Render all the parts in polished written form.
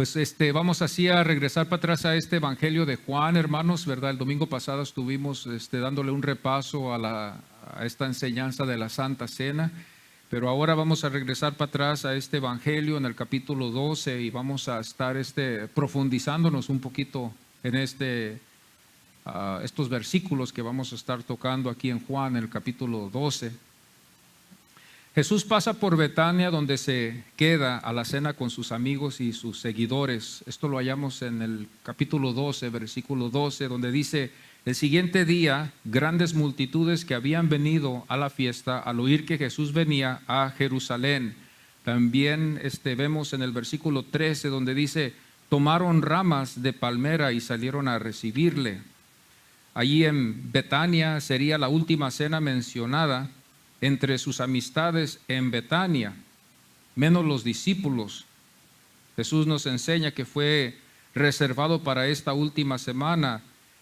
Pues vamos así a regresar para atrás a este Evangelio de Juan, hermanos, ¿verdad? El domingo pasado estuvimos dándole un repaso a esta enseñanza de la Santa Cena, pero ahora vamos a regresar para atrás a este Evangelio en el capítulo 12 y vamos a estar profundizándonos un poquito en estos versículos que vamos a estar tocando aquí en Juan, en el capítulo 12. Jesús pasa por Betania, donde se queda a la cena con sus amigos y sus seguidores. Esto lo hallamos en el capítulo 12, versículo 12, donde dice: el siguiente día, grandes multitudes que habían venido a la fiesta al oír que Jesús venía a Jerusalén. También vemos en el versículo 13, donde dice: tomaron ramas de palmera y salieron a recibirle. Allí en Betania sería la última cena mencionada entre sus amistades en Betania, menos los discípulos. Jesús nos enseña que fue reservado para esta última semana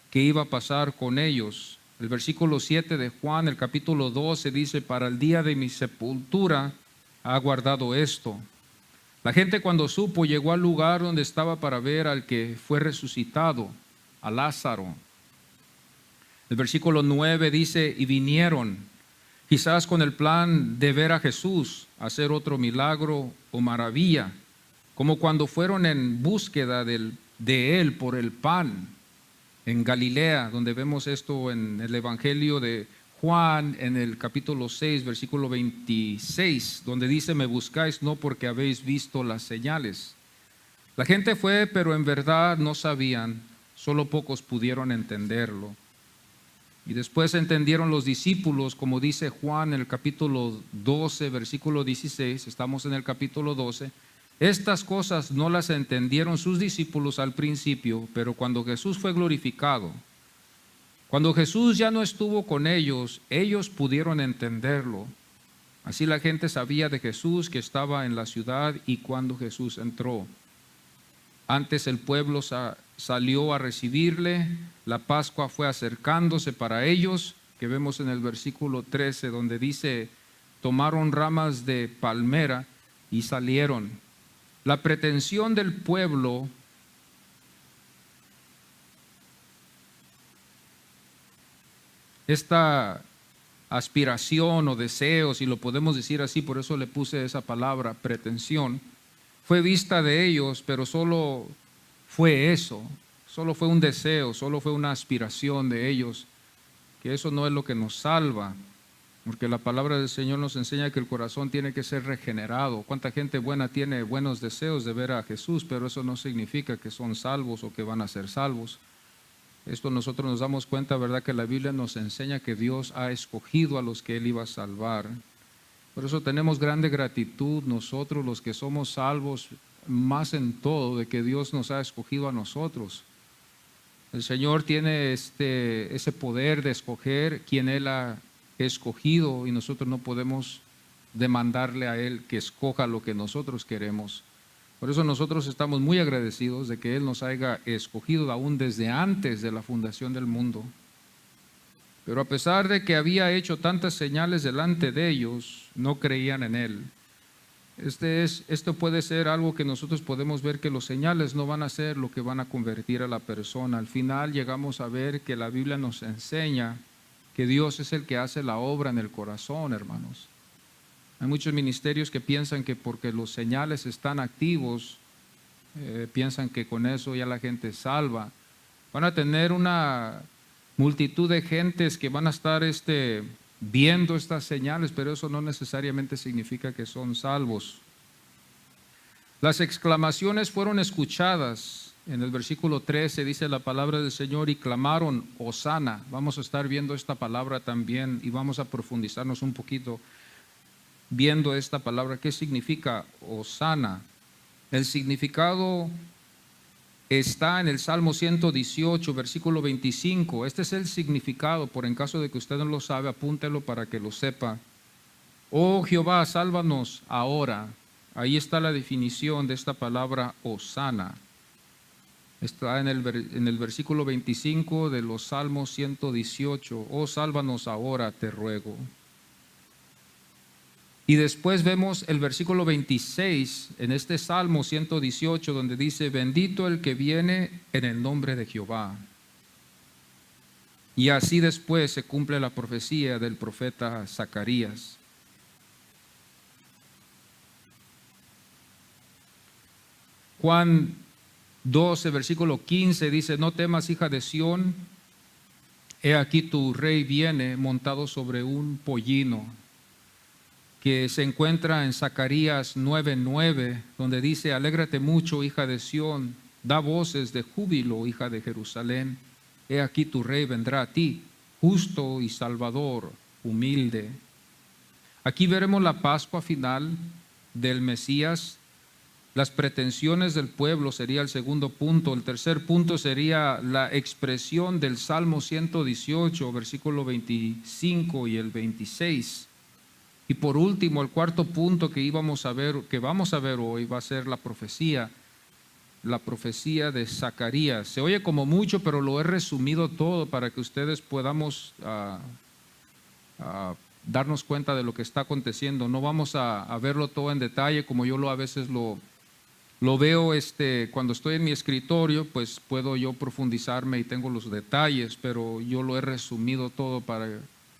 que iba a pasar con ellos. El versículo 7 de Juan, el capítulo 12, dice: para el día de mi sepultura ha guardado esto. La gente, cuando supo, llegó al lugar donde estaba para ver al que fue resucitado, a Lázaro. El versículo 9 dice: y vinieron, quizás con el plan de ver a Jesús hacer otro milagro o maravilla, como cuando fueron en búsqueda de Él por el pan en Galilea, donde vemos esto en el Evangelio de Juan, en el capítulo 6, versículo 26, donde dice: me buscáis no porque habéis visto las señales. La gente fue, pero en verdad no sabían, solo pocos pudieron entenderlo. Y después entendieron los discípulos, como dice Juan en el capítulo 12, versículo 16, estamos en el capítulo 12, estas cosas no las entendieron sus discípulos al principio, pero cuando Jesús fue glorificado, cuando Jesús ya no estuvo con ellos, ellos pudieron entenderlo. Así la gente sabía de Jesús, que estaba en la ciudad, y cuando Jesús entró. Antes el pueblo salió a recibirle, la Pascua fue acercándose para ellos, que vemos en el versículo 13, donde dice: tomaron ramas de palmera y salieron. La pretensión del pueblo esta aspiración o deseo, si lo podemos decir así, por eso le puse esa palabra, pretensión, fue vista de ellos, pero solo fue eso, solo fue un deseo, solo fue una aspiración de ellos, que eso no es lo que nos salva, porque la palabra del Señor nos enseña que el corazón tiene que ser regenerado. ¿Cuánta gente buena tiene buenos deseos de ver a Jesús? Pero eso no significa que son salvos o que van a ser salvos. Esto nosotros nos damos cuenta, ¿verdad?, que la Biblia nos enseña que Dios ha escogido a los que Él iba a salvar. Por eso tenemos grande gratitud nosotros los que somos salvos, más en todo, de que Dios nos ha escogido a nosotros. El Señor tiene ese poder de escoger quien Él ha escogido, y nosotros no podemos demandarle a Él que escoja lo que nosotros queremos. Por eso nosotros estamos muy agradecidos de que Él nos haya escogido aún desde antes de la fundación del mundo. Pero a pesar de que había hecho tantas señales delante de ellos, no creían en Él. Esto puede ser algo que nosotros podemos ver, que los señales no van a ser lo que van a convertir a la persona. Al final llegamos a ver que la Biblia nos enseña que Dios es el que hace la obra en el corazón, hermanos. Hay muchos ministerios que piensan que porque los señales están activos, piensan que con eso ya la gente es salva. Van a tener una multitud de gentes que van a estar viendo estas señales, pero eso no necesariamente significa que son salvos. Las exclamaciones fueron escuchadas. En el versículo 13 dice la palabra del Señor: y clamaron Hosana. Vamos a estar viendo esta palabra también y vamos a profundizarnos un poquito viendo esta palabra. ¿Qué significa Hosana? El significado está en el Salmo 118, versículo 25. Este es el significado, por en caso de que usted no lo sabe, apúntelo para que lo sepa. Oh Jehová, sálvanos ahora. Ahí está la definición de esta palabra Hosana. Está en el versículo 25 de los Salmos 118. Oh, sálvanos ahora, te ruego. Y después vemos el versículo 26 en este Salmo 118, donde dice: bendito el que viene en el nombre de Jehová. Y así después se cumple la profecía del profeta Zacarías. Juan 12, versículo 15 dice: no temas, hija de Sión, he aquí tu rey viene montado sobre un pollino, que se encuentra en Zacarías 9:9, donde dice: alégrate mucho, hija de Sión, da voces de júbilo, hija de Jerusalén, he aquí tu rey vendrá a ti, justo y salvador, humilde. Aquí veremos la Pascua final del Mesías. Las pretensiones del pueblo sería el segundo punto. El tercer punto sería la expresión del Salmo 118, versículo 25 y el 26. Y por último, el cuarto punto que vamos a ver hoy va a ser la profecía de Zacarías. Se oye como mucho, pero lo he resumido todo para que ustedes podamos darnos cuenta de lo que está aconteciendo. No vamos a verlo todo en detalle, como yo a veces lo veo cuando estoy en mi escritorio, pues puedo yo profundizarme y tengo los detalles, pero yo lo he resumido todo para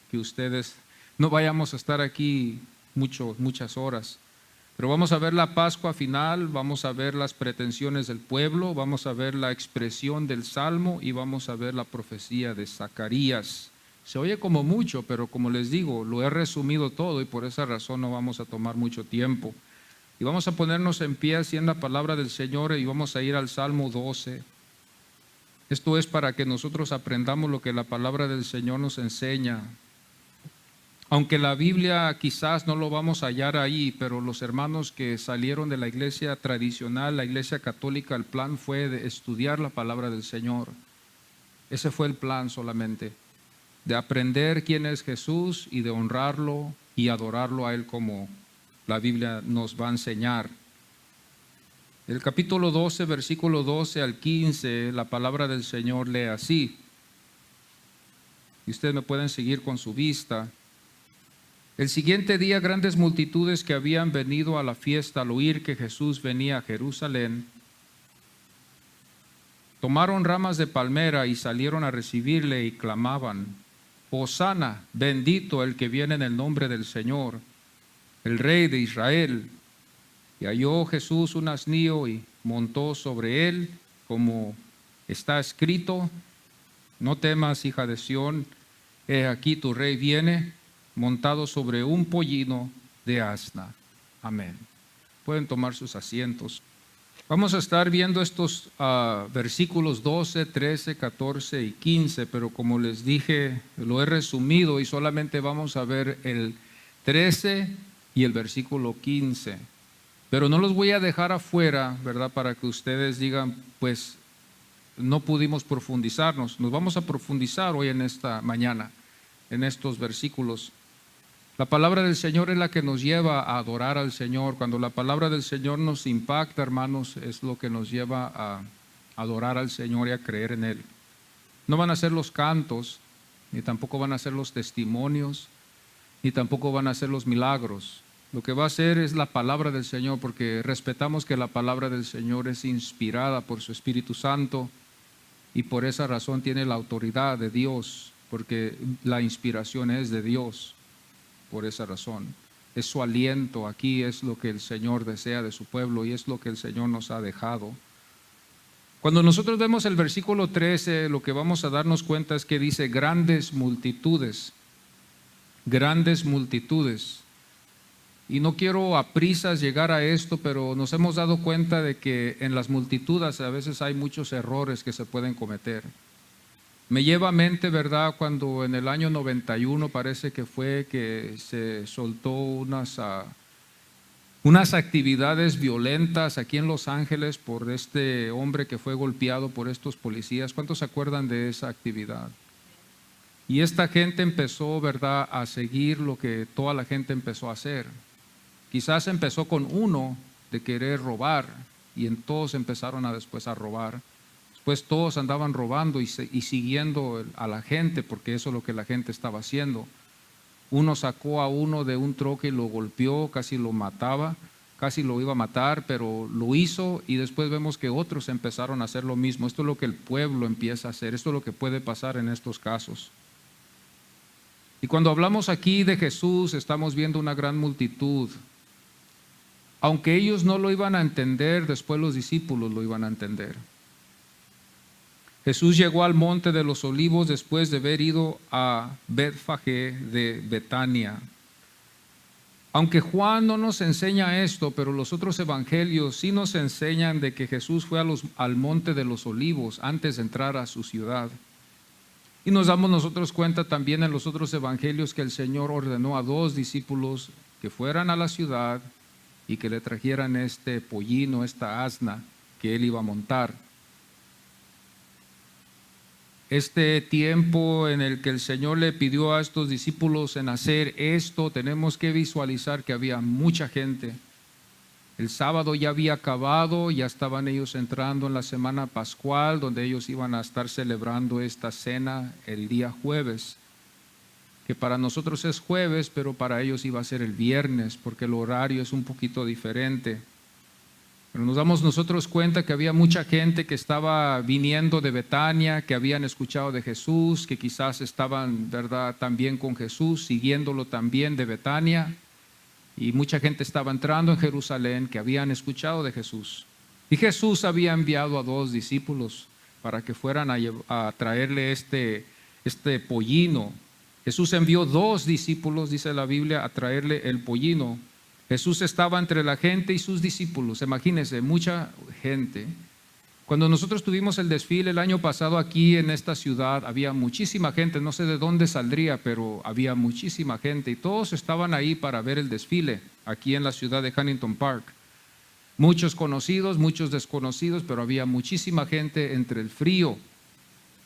que ustedes no vayamos a estar aquí muchas horas. Pero vamos a ver la Pascua final, vamos a ver las pretensiones del pueblo, vamos a ver la expresión del Salmo y vamos a ver la profecía de Zacarías. Se oye como mucho, pero como les digo, lo he resumido todo y por esa razón no vamos a tomar mucho tiempo. Y vamos a ponernos en pie así en la palabra del Señor y vamos a ir al Salmo 12. Esto es para que nosotros aprendamos lo que la palabra del Señor nos enseña. Aunque la Biblia quizás no lo vamos a hallar ahí, pero los hermanos que salieron de la iglesia tradicional, la iglesia católica, el plan fue de estudiar la palabra del Señor. Ese fue el plan solamente, de aprender quién es Jesús y de honrarlo y adorarlo a Él como la Biblia nos va a enseñar. El capítulo 12, versículo 12 al 15, la palabra del Señor lee así. Y ustedes me pueden seguir con su vista. El siguiente día, grandes multitudes que habían venido a la fiesta al oír que Jesús venía a Jerusalén, tomaron ramas de palmera y salieron a recibirle y clamaban: Hosana, bendito el que viene en el nombre del Señor, el Rey de Israel. Y halló Jesús un asnillo y montó sobre él, como está escrito: no temas, hija de Sión, he aquí tu rey viene, montado sobre un pollino de asna. Amén. Pueden tomar sus asientos. Vamos a estar viendo estos versículos 12, 13, 14 y 15, pero como les dije, lo he resumido y solamente vamos a ver el 13 y el versículo 15. Pero no los voy a dejar afuera, ¿verdad? Para que ustedes digan, pues no pudimos profundizarnos. Nos vamos a profundizar hoy en esta mañana, en estos versículos. La palabra del Señor es la que nos lleva a adorar al Señor. Cuando la palabra del Señor nos impacta, hermanos, es lo que nos lleva a adorar al Señor y a creer en Él. No van a ser los cantos, ni tampoco van a ser los testimonios, ni tampoco van a ser los milagros. Lo que va a ser es la palabra del Señor, porque respetamos que la palabra del Señor es inspirada por su Espíritu Santo y por esa razón tiene la autoridad de Dios, porque la inspiración es de Dios. Por esa razón, es su aliento. Aquí es lo que el Señor desea de su pueblo y es lo que el Señor nos ha dejado. Cuando nosotros vemos el versículo 13, lo que vamos a darnos cuenta es que dice grandes multitudes. Grandes multitudes. Y no quiero a prisas llegar a esto, pero nos hemos dado cuenta de que en las multitudes a veces hay muchos errores que se pueden cometer. Me lleva a mente, ¿verdad?, cuando en el año 91 parece que fue que se soltó unas actividades violentas aquí en Los Ángeles por este hombre que fue golpeado por estos policías. ¿Cuántos se acuerdan de esa actividad? Y esta gente empezó, ¿verdad?, a seguir lo que toda la gente empezó a hacer. Quizás empezó con uno de querer robar y todos empezaron después a robar. Pues todos andaban robando y siguiendo a la gente, porque eso es lo que la gente estaba haciendo. Uno sacó a uno de un troque y lo golpeó, casi lo mataba, casi lo iba a matar, pero lo hizo, y después vemos que otros empezaron a hacer lo mismo. Esto es lo que el pueblo empieza a hacer, esto es lo que puede pasar en estos casos. Y cuando hablamos aquí de Jesús, estamos viendo una gran multitud. Aunque ellos no lo iban a entender, después los discípulos lo iban a entender. Jesús llegó al monte de los olivos después de haber ido a Betfagé de Betania. Aunque Juan no nos enseña esto, pero los otros evangelios sí nos enseñan de que Jesús fue al monte de los olivos antes de entrar a su ciudad. Y nos damos nosotros cuenta también en los otros evangelios que el Señor ordenó a 2 discípulos que fueran a la ciudad y que le trajeran este pollino, esta asna que él iba a montar. Este tiempo en el que el Señor le pidió a estos discípulos en hacer esto, tenemos que visualizar que había mucha gente. El sábado ya había acabado, ya estaban ellos entrando en la semana pascual, donde ellos iban a estar celebrando esta cena el día jueves, que para nosotros es jueves, pero para ellos iba a ser el viernes, porque el horario es un poquito diferente. Pero nos damos nosotros cuenta que había mucha gente que estaba viniendo de Betania, que habían escuchado de Jesús, que quizás estaban, ¿verdad?, también con Jesús, siguiéndolo también de Betania. Y mucha gente estaba entrando en Jerusalén que habían escuchado de Jesús. Y Jesús había enviado a 2 discípulos para que fueran a traerle este pollino. Jesús envió 2 discípulos, dice la Biblia, a traerle el pollino. Jesús estaba entre la gente y sus discípulos. Imagínense, mucha gente. Cuando nosotros tuvimos el desfile el año pasado aquí en esta ciudad, había muchísima gente, no sé de dónde saldría, pero había muchísima gente y todos estaban ahí para ver el desfile, aquí en la ciudad de Huntington Park. Muchos conocidos, muchos desconocidos, pero había muchísima gente entre el frío.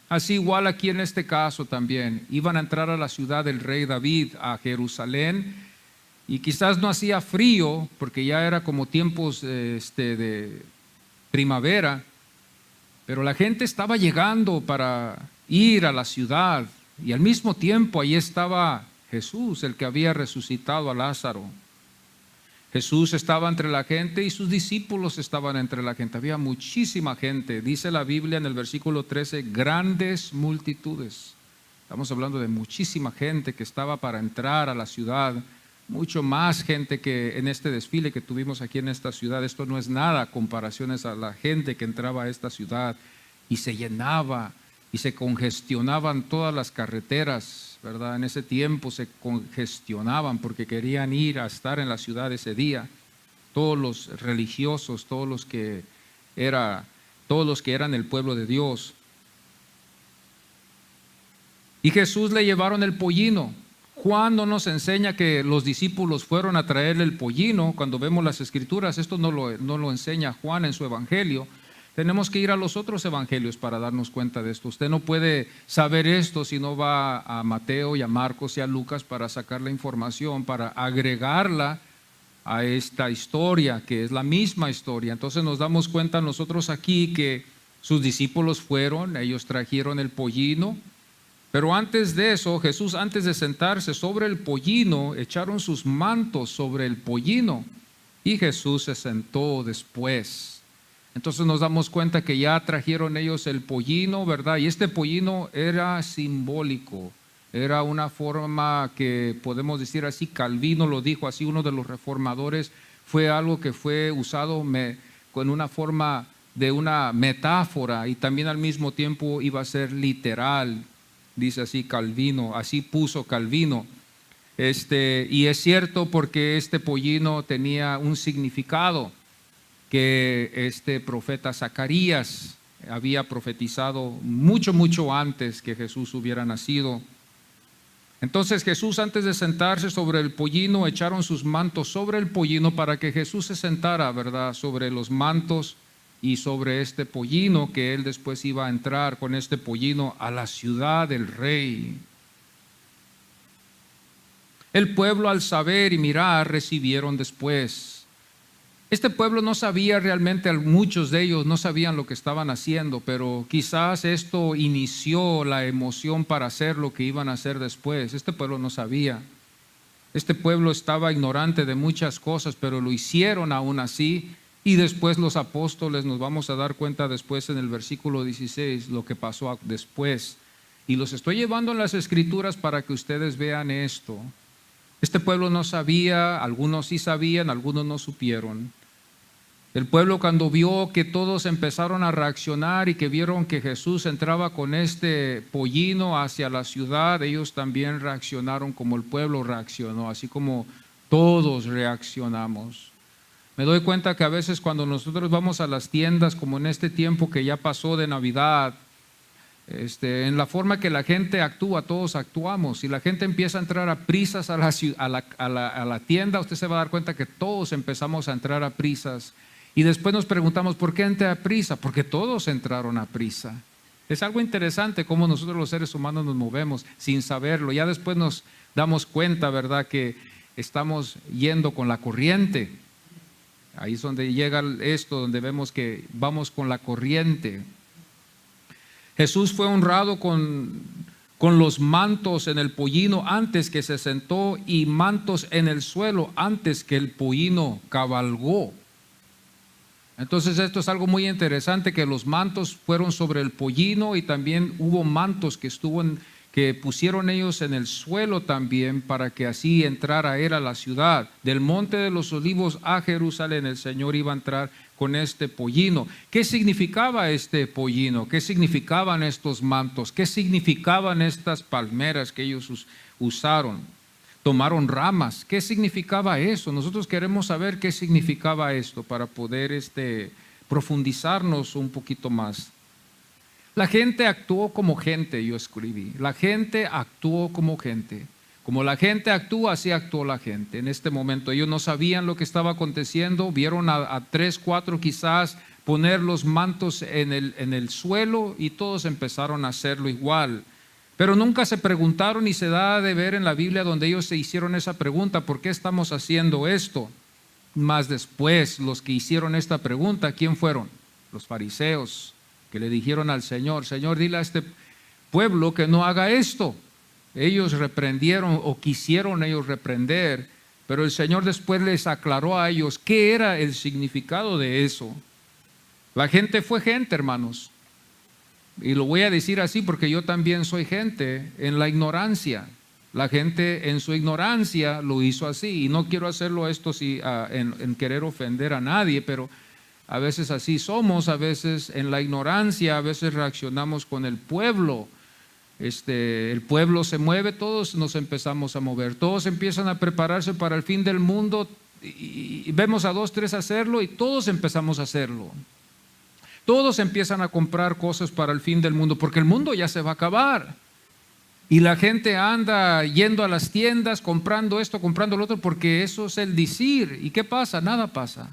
Así igual aquí en este caso también, iban a entrar a la ciudad del rey David, a Jerusalén, y quizás no hacía frío, porque ya era como tiempos de primavera, pero la gente estaba llegando para ir a la ciudad, y al mismo tiempo ahí estaba Jesús, el que había resucitado a Lázaro. Jesús estaba entre la gente y sus discípulos estaban entre la gente. Había muchísima gente. Dice la Biblia en el versículo 13, grandes multitudes. Estamos hablando de muchísima gente que estaba para entrar a la ciudad. Mucho más gente que en este desfile que tuvimos aquí en esta ciudad. Esto no es nada a comparaciones a la gente que entraba a esta ciudad, y se llenaba y se congestionaban todas las carreteras, ¿verdad? En ese tiempo se congestionaban porque querían ir a estar en la ciudad ese día. Todos los religiosos, todos los que eran el pueblo de Dios. Y Jesús le llevaron el pollino. Juan no nos enseña que los discípulos fueron a traerle el pollino. Cuando vemos las escrituras, esto no lo enseña Juan en su evangelio. Tenemos que ir a los otros evangelios para darnos cuenta de esto. Usted no puede saber esto si no va a Mateo y a Marcos y a Lucas para sacar la información, para agregarla a esta historia, que es la misma historia. Entonces nos damos cuenta nosotros aquí que sus discípulos fueron, ellos trajeron el pollino. Pero antes de eso, Jesús, antes de sentarse sobre el pollino, echaron sus mantos sobre el pollino y Jesús se sentó después. Entonces nos damos cuenta que ya trajeron ellos el pollino, ¿verdad? Y este pollino era simbólico, era una forma que podemos decir así, Calvino lo dijo así, uno de los reformadores, fue algo que fue usado con una forma de una metáfora y también al mismo tiempo iba a ser literal. Dice así Calvino, así puso Calvino. Y es cierto porque este pollino tenía un significado que este profeta Zacarías había profetizado mucho antes que Jesús hubiera nacido. Entonces Jesús, antes de sentarse sobre el pollino, echaron sus mantos sobre el pollino para que Jesús se sentara, ¿verdad?, sobre los mantos y sobre este pollino, que él después iba a entrar con este pollino a la ciudad del rey. El pueblo, al saber y mirar, recibieron después. Este pueblo no sabía realmente, muchos de ellos no sabían lo que estaban haciendo, pero quizás esto inició la emoción para hacer lo que iban a hacer después. Este pueblo no sabía. Este pueblo estaba ignorante de muchas cosas, pero lo hicieron aún así. Y después los apóstoles, nos vamos a dar cuenta después en el versículo 16 lo que pasó después. Y los estoy llevando en las escrituras para que ustedes vean esto. Este pueblo no sabía, algunos sí sabían, algunos no supieron. El pueblo, cuando vio que todos empezaron a reaccionar y que vieron que Jesús entraba con este pollino hacia la ciudad, ellos también reaccionaron como el pueblo reaccionó, así como todos reaccionamos. Me doy cuenta que a veces cuando nosotros vamos a las tiendas, como en este tiempo que ya pasó de Navidad, en la forma que la gente actúa, todos actuamos. Si la gente empieza a entrar a prisas a la tienda, usted se va a dar cuenta que todos empezamos a entrar a prisas. Y después nos preguntamos, ¿por qué entré a prisa? Porque todos entraron a prisa. Es algo interesante cómo nosotros los seres humanos nos movemos sin saberlo. Ya después nos damos cuenta, ¿verdad?, que estamos yendo con la corriente. Ahí es donde llega esto, donde vemos que vamos con la corriente. Jesús fue honrado con los mantos en el pollino antes que se sentó y mantos en el suelo antes que el pollino cabalgó. Entonces esto es algo muy interesante, que los mantos fueron sobre el pollino y también hubo mantos que pusieron ellos en el suelo también para que así entrara él a la ciudad. Del monte de los olivos a Jerusalén el Señor iba a entrar con este pollino. ¿Qué significaba este pollino? ¿Qué significaban estos mantos? ¿Qué significaban estas palmeras que ellos usaron? Tomaron ramas. ¿Qué significaba eso? Nosotros queremos saber qué significaba esto para poder profundizarnos un poquito más. La gente actuó como gente, yo escribí. La gente actuó como gente. Como la gente actúa, así actuó la gente. En este momento ellos no sabían lo que estaba aconteciendo, vieron a 3, 4 quizás poner los mantos en el suelo y todos empezaron a hacerlo igual. Pero nunca se preguntaron, y se da de ver en la Biblia donde ellos se hicieron esa pregunta, ¿por qué estamos haciendo esto? Más después, los que hicieron esta pregunta, ¿quién fueron? Los fariseos, que le dijeron al Señor, Señor, dile a este pueblo que no haga esto. Ellos reprendieron o quisieron ellos reprender, pero el Señor después les aclaró a ellos qué era el significado de eso. La gente fue gente, hermanos. Y lo voy a decir así porque yo también soy gente en la ignorancia. La gente en su ignorancia lo hizo así. Y no quiero hacerlo esto en querer ofender a nadie, pero a veces así somos, a veces en la ignorancia, a veces reaccionamos con el pueblo. El pueblo se mueve, todos nos empezamos a mover, todos empiezan a prepararse para el fin del mundo y vemos a 2, 3 hacerlo y todos empezamos a hacerlo. Todos empiezan a comprar cosas para el fin del mundo, porque el mundo ya se va a acabar. Y la gente anda yendo a las tiendas, comprando esto, comprando lo otro, porque eso es el decir. ¿Y qué pasa? Nada pasa.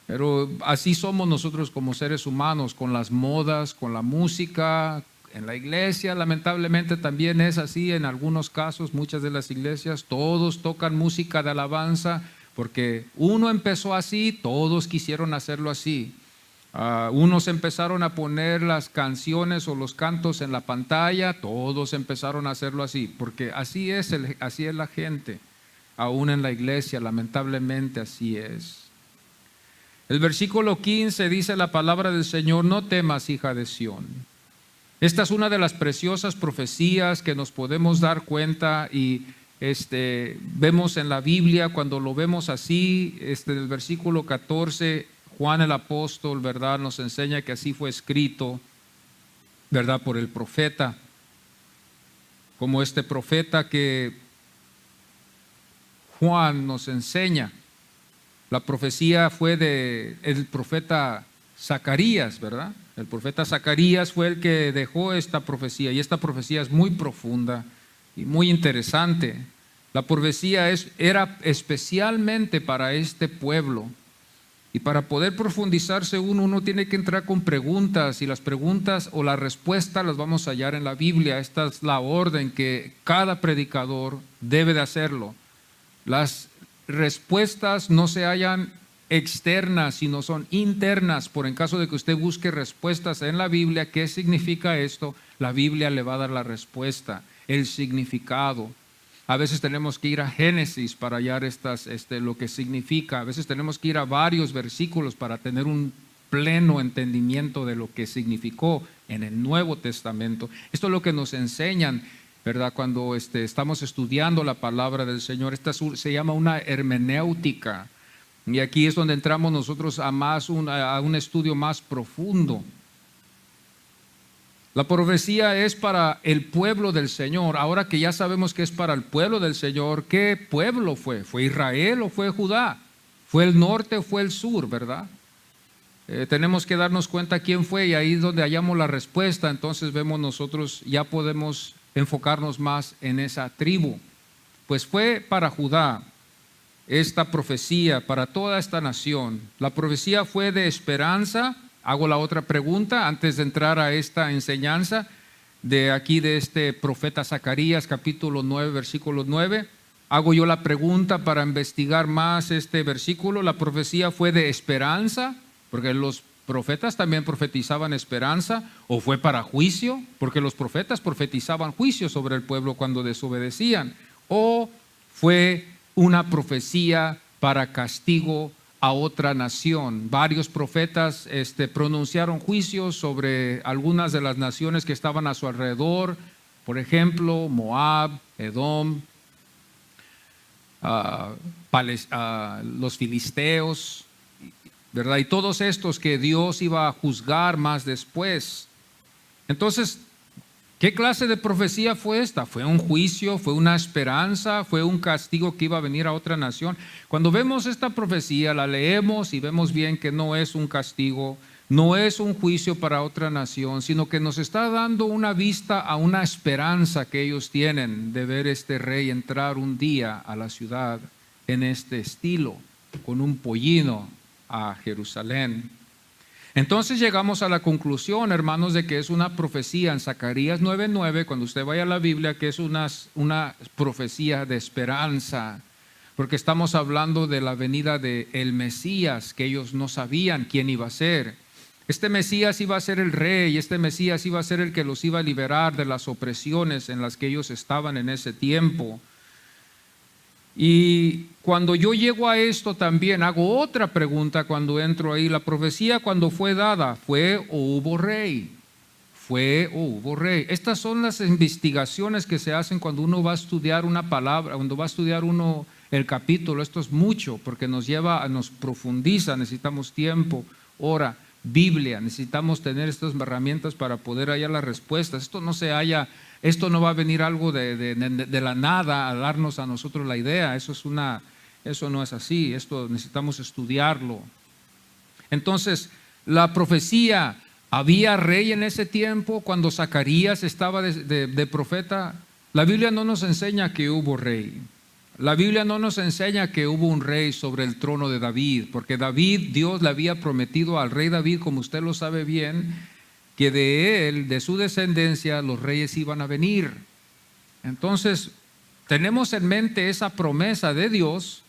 Pero así somos nosotros como seres humanos, con las modas, con la música. En la iglesia lamentablemente también es así en algunos casos. Muchas de las iglesias, todos tocan música de alabanza, porque uno empezó así, todos quisieron hacerlo así. Unos empezaron a poner las canciones o los cantos en la pantalla, todos empezaron a hacerlo así, porque así es la gente, aún en la iglesia, lamentablemente así es. El versículo 15 dice la palabra del Señor: no temas, hija de Sión. Esta es una de las preciosas profecías que nos podemos dar cuenta y vemos en la Biblia. Cuando lo vemos así, el versículo 14, Juan el apóstol, ¿verdad?, nos enseña que así fue escrito, ¿verdad?, por el profeta. Como este profeta que Juan nos enseña. La profecía fue del profeta Zacarías, ¿verdad? El profeta Zacarías fue el que dejó esta profecía, y esta profecía es muy profunda y muy interesante. La profecía era especialmente para este pueblo. Y para poder profundizarse uno tiene que entrar con preguntas, y las preguntas o la respuesta las vamos a hallar en la Biblia. Esta es la orden que cada predicador debe de hacerlo. Las respuestas no se hallan externas, sino son internas. Por en caso de que usted busque respuestas en la Biblia, ¿qué significa esto? La Biblia le va a dar la respuesta, el significado. A veces tenemos que ir a Génesis para hallar lo que significa. A veces tenemos que ir a varios versículos para tener un pleno entendimiento de lo que significó en el Nuevo Testamento. Esto es lo que nos enseñan, ¿verdad? Cuando estamos estudiando la palabra del Señor. Esta se llama una hermenéutica. Y aquí es donde entramos nosotros a un estudio más profundo. La profecía es para el pueblo del Señor. Ahora que ya sabemos que es para el pueblo del Señor, ¿qué pueblo fue? ¿Fue Israel o fue Judá? ¿Fue el norte o fue el sur, verdad? Tenemos que darnos cuenta quién fue, y ahí es donde hallamos la respuesta. Entonces vemos nosotros, ya podemos enfocarnos más en esa tribu. Pues fue para Judá esta profecía, para toda esta nación. La profecía fue de esperanza. Hago la otra pregunta antes de entrar a esta enseñanza de aquí de este profeta Zacarías, capítulo 9, versículo 9. Hago yo la pregunta para investigar más este versículo. ¿La profecía fue de esperanza? Porque los profetas también profetizaban esperanza. ¿O fue para juicio? Porque los profetas profetizaban juicio sobre el pueblo cuando desobedecían. ¿O fue una profecía para castigo a otra nación? Varios profetas pronunciaron juicios sobre algunas de las naciones que estaban a su alrededor. Por ejemplo, Moab, Edom, los filisteos, ¿verdad? Y todos estos que Dios iba a juzgar más después. Entonces, ¿qué clase de profecía fue esta? ¿Fue un juicio? ¿Fue una esperanza? ¿Fue un castigo que iba a venir a otra nación? Cuando vemos esta profecía, la leemos y vemos bien que no es un castigo, no es un juicio para otra nación, sino que nos está dando una vista a una esperanza que ellos tienen de ver este rey entrar un día a la ciudad en este estilo, con un pollino a Jerusalén. Entonces llegamos a la conclusión, hermanos, de que es una profecía en Zacarías 9:9, cuando usted vaya a la Biblia, que es una profecía de esperanza, porque estamos hablando de la venida del Mesías, que ellos no sabían quién iba a ser. Este Mesías iba a ser el rey, este Mesías iba a ser el que los iba a liberar de las opresiones en las que ellos estaban en ese tiempo. Y cuando yo llego a esto también hago otra pregunta cuando entro ahí. La profecía, cuando fue dada, ¿fue o hubo rey? ¿Fue o hubo rey? Estas son las investigaciones que se hacen cuando uno va a estudiar una palabra, cuando va a estudiar uno el capítulo. Esto es mucho porque nos profundiza, necesitamos tiempo, hora, Biblia, necesitamos tener estas herramientas para poder hallar las respuestas. Esto no va a venir algo de la nada a darnos a nosotros la idea. Eso no es así. Esto necesitamos estudiarlo. Entonces, la profecía, ¿había rey en ese tiempo cuando Zacarías estaba de profeta? La Biblia no nos enseña que hubo rey. La Biblia no nos enseña que hubo un rey sobre el trono de David, porque Dios le había prometido al rey David, como usted lo sabe bien, que de su descendencia, los reyes iban a venir. Entonces, tenemos en mente esa promesa de Dios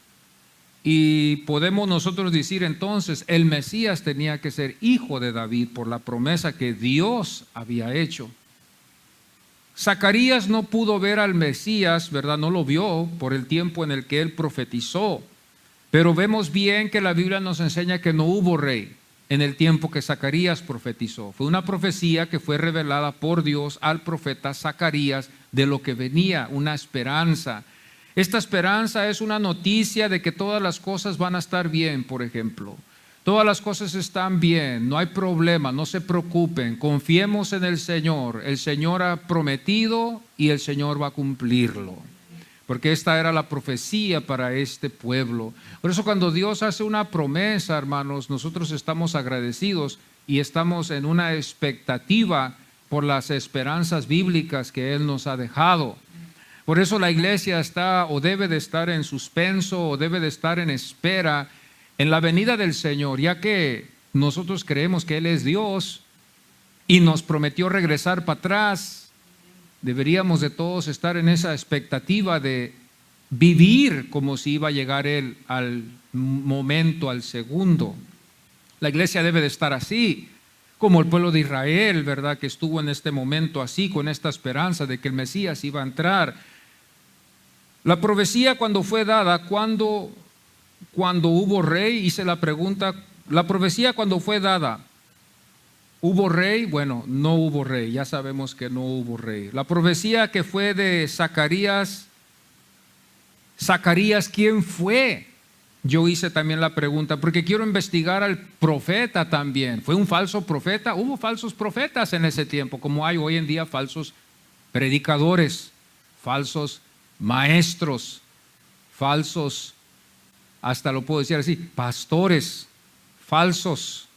y podemos nosotros decir entonces, el Mesías tenía que ser hijo de David por la promesa que Dios había hecho. Zacarías no pudo ver al Mesías, ¿verdad? No lo vio por el tiempo en el que él profetizó, pero vemos bien que la Biblia nos enseña que no hubo rey en el tiempo que Zacarías profetizó. Fue una profecía que fue revelada por Dios al profeta Zacarías de lo que venía, una esperanza. Esta esperanza es una noticia de que todas las cosas van a estar bien, por ejemplo. Todas las cosas están bien, no hay problema, no se preocupen, confiemos en el Señor. El Señor ha prometido y el Señor va a cumplirlo. Porque esta era la profecía para este pueblo. Por eso cuando Dios hace una promesa, hermanos, nosotros estamos agradecidos y estamos en una expectativa por las esperanzas bíblicas que Él nos ha dejado. Por eso la iglesia está o debe de estar en suspenso o debe de estar en espera en la venida del Señor, ya que nosotros creemos que Él es Dios y nos prometió regresar para atrás. Deberíamos de todos estar en esa expectativa de vivir como si iba a llegar Él al momento, al segundo. La iglesia debe de estar así, como el pueblo de Israel, ¿verdad? Que estuvo en este momento así, con esta esperanza de que el Mesías iba a entrar. La profecía cuando fue dada, cuando hubo rey, hice la pregunta, la profecía cuando fue dada, ¿hubo rey? Bueno, no hubo rey, ya sabemos que no hubo rey. La profecía que fue de Zacarías, ¿quién fue? Yo hice también la pregunta, porque quiero investigar al profeta también. ¿Fue un falso profeta? Hubo falsos profetas en ese tiempo, como hay hoy en día falsos predicadores, falsos maestros, falsos, hasta lo puedo decir así, pastores falsos.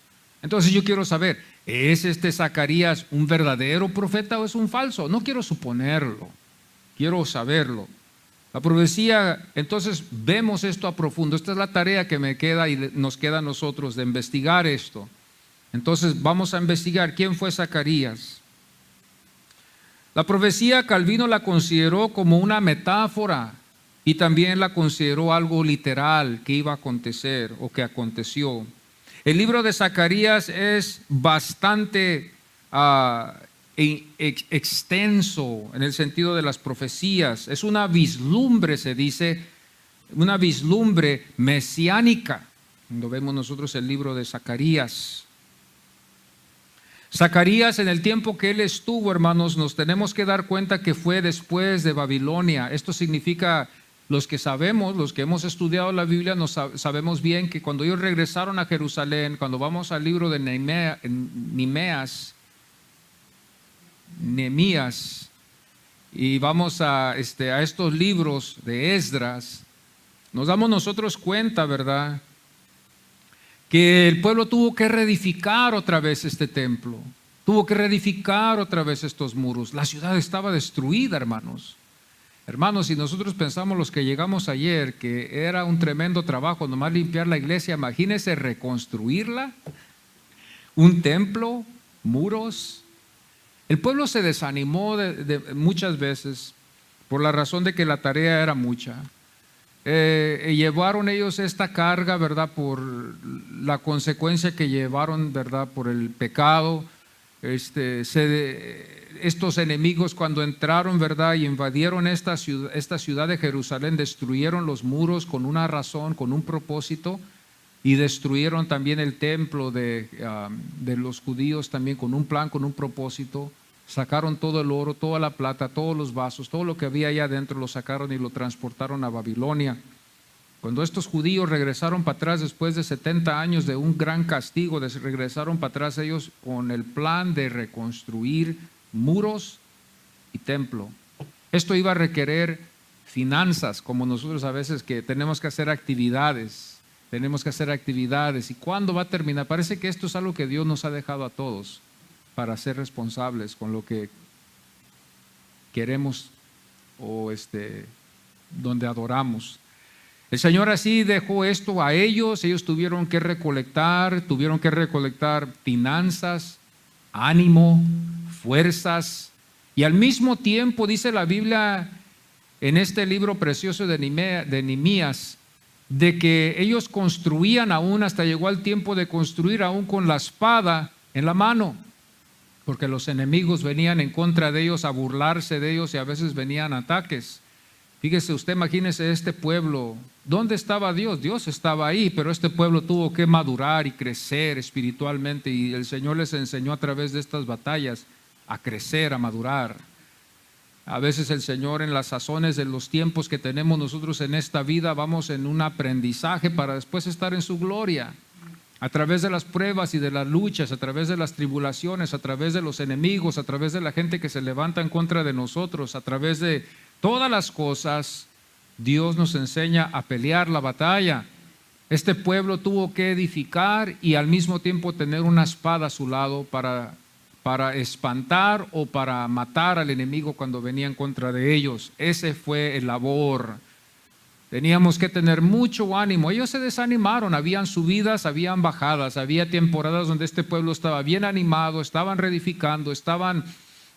Entonces yo quiero saber, ¿es este Zacarías un verdadero profeta o es un falso? No quiero suponerlo, quiero saberlo. La profecía, entonces vemos esto a profundo. Esta es la tarea que me queda y nos queda a nosotros de investigar esto. Entonces vamos a investigar quién fue Zacarías. La profecía Calvino la consideró como una metáfora y también la consideró algo literal que iba a acontecer o que aconteció. El libro de Zacarías es bastante extenso en el sentido de las profecías. Es una vislumbre, se dice, una vislumbre mesiánica. Cuando vemos nosotros el libro de Zacarías. Zacarías, en el tiempo que él estuvo, hermanos, nos tenemos que dar cuenta que fue después de Babilonia. Esto significa, los que sabemos, los que hemos estudiado la Biblia, sabemos bien que cuando ellos regresaron a Jerusalén, cuando vamos al libro de Nehemías, y vamos a estos libros de Esdras, nos damos nosotros cuenta, ¿verdad?, que el pueblo tuvo que reedificar otra vez este templo, tuvo que reedificar otra vez estos muros. La ciudad estaba destruida, hermanos. Hermanos, si nosotros pensamos los que llegamos ayer que era un tremendo trabajo nomás limpiar la iglesia, imagínense reconstruirla, un templo, muros. El pueblo se desanimó muchas veces por la razón de que la tarea era mucha. Llevaron ellos esta carga, ¿verdad?, por la consecuencia que llevaron, ¿verdad?, por el pecado. Estos enemigos cuando entraron, ¿verdad?, y invadieron esta ciudad de Jerusalén, destruyeron los muros con una razón, con un propósito, y destruyeron también el templo de los judíos también con un plan, con un propósito. Sacaron todo el oro, toda la plata, todos los vasos, todo lo que había allá adentro lo sacaron y lo transportaron a Babilonia. Cuando estos judíos regresaron para atrás después de 70 años de un gran castigo, regresaron para atrás ellos con el plan de reconstruir muros y templo. Esto iba a requerir finanzas, como nosotros a veces que tenemos que hacer actividades. ¿Y cuándo va a terminar? Parece que esto es algo que Dios nos ha dejado a todos para ser responsables con lo que queremos o donde adoramos. El Señor así dejó esto a ellos tuvieron que recolectar finanzas, ánimo, fuerzas, y al mismo tiempo dice la Biblia en este libro precioso de Nehemías, de que ellos construían aún, hasta llegó el tiempo de construir aún con la espada en la mano, porque los enemigos venían en contra de ellos a burlarse de ellos y a veces venían ataques. Fíjese usted, imagínese este pueblo, ¿dónde estaba Dios? Dios estaba ahí, pero este pueblo tuvo que madurar y crecer espiritualmente, y el Señor les enseñó a través de estas batallas a crecer, a madurar. A veces el Señor, en las sazones de los tiempos que tenemos nosotros en esta vida, vamos en un aprendizaje para después estar en su gloria. A través de las pruebas y de las luchas, a través de las tribulaciones, a través de los enemigos, a través de la gente que se levanta en contra de nosotros, a través de todas las cosas, Dios nos enseña a pelear la batalla. Este pueblo tuvo que edificar y al mismo tiempo tener una espada a su lado para espantar o para matar al enemigo cuando venía en contra de ellos. Ese fue el labor. Teníamos que tener mucho ánimo. Ellos se desanimaron, habían subidas, habían bajadas, había temporadas donde este pueblo estaba bien animado, estaban reedificando, estaban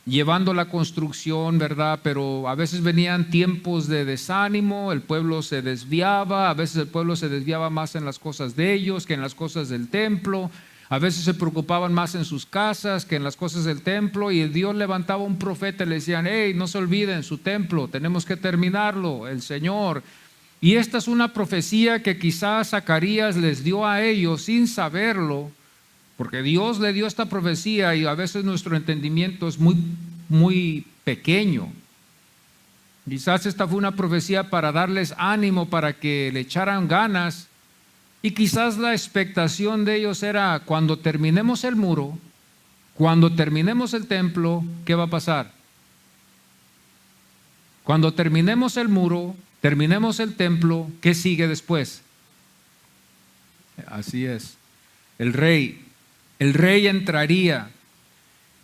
llevando la construcción, ¿verdad? Pero a veces venían tiempos de desánimo, el pueblo se desviaba, a veces el pueblo se desviaba más en las cosas de ellos que en las cosas del templo. A veces se preocupaban más en sus casas que en las cosas del templo, y Dios levantaba un profeta y le decían: hey, no se olviden su templo, tenemos que terminarlo, el Señor. Y esta es una profecía que quizás Zacarías les dio a ellos sin saberlo, porque Dios le dio esta profecía y a veces nuestro entendimiento es muy pequeño. Quizás esta fue una profecía para darles ánimo, para que le echaran ganas, y quizás la expectación de ellos era: cuando terminemos el muro, cuando terminemos el templo, ¿qué va a pasar? Cuando terminemos el muro, terminemos el templo, ¿qué sigue después? Así es, el rey entraría.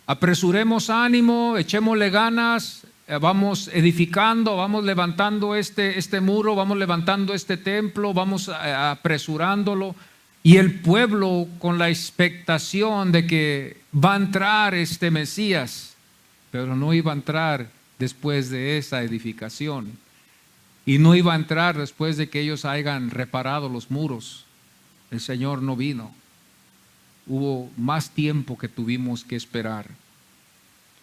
Apresuremos ánimo, echémosle ganas, vamos edificando, vamos levantando este muro, vamos levantando este templo, vamos apresurándolo. Y el pueblo con la expectación de que va a entrar este Mesías, pero no iba a entrar después de esa edificación. Y no iba a entrar después de que ellos hayan reparado los muros. El Señor no vino. Hubo más tiempo que tuvimos que esperar.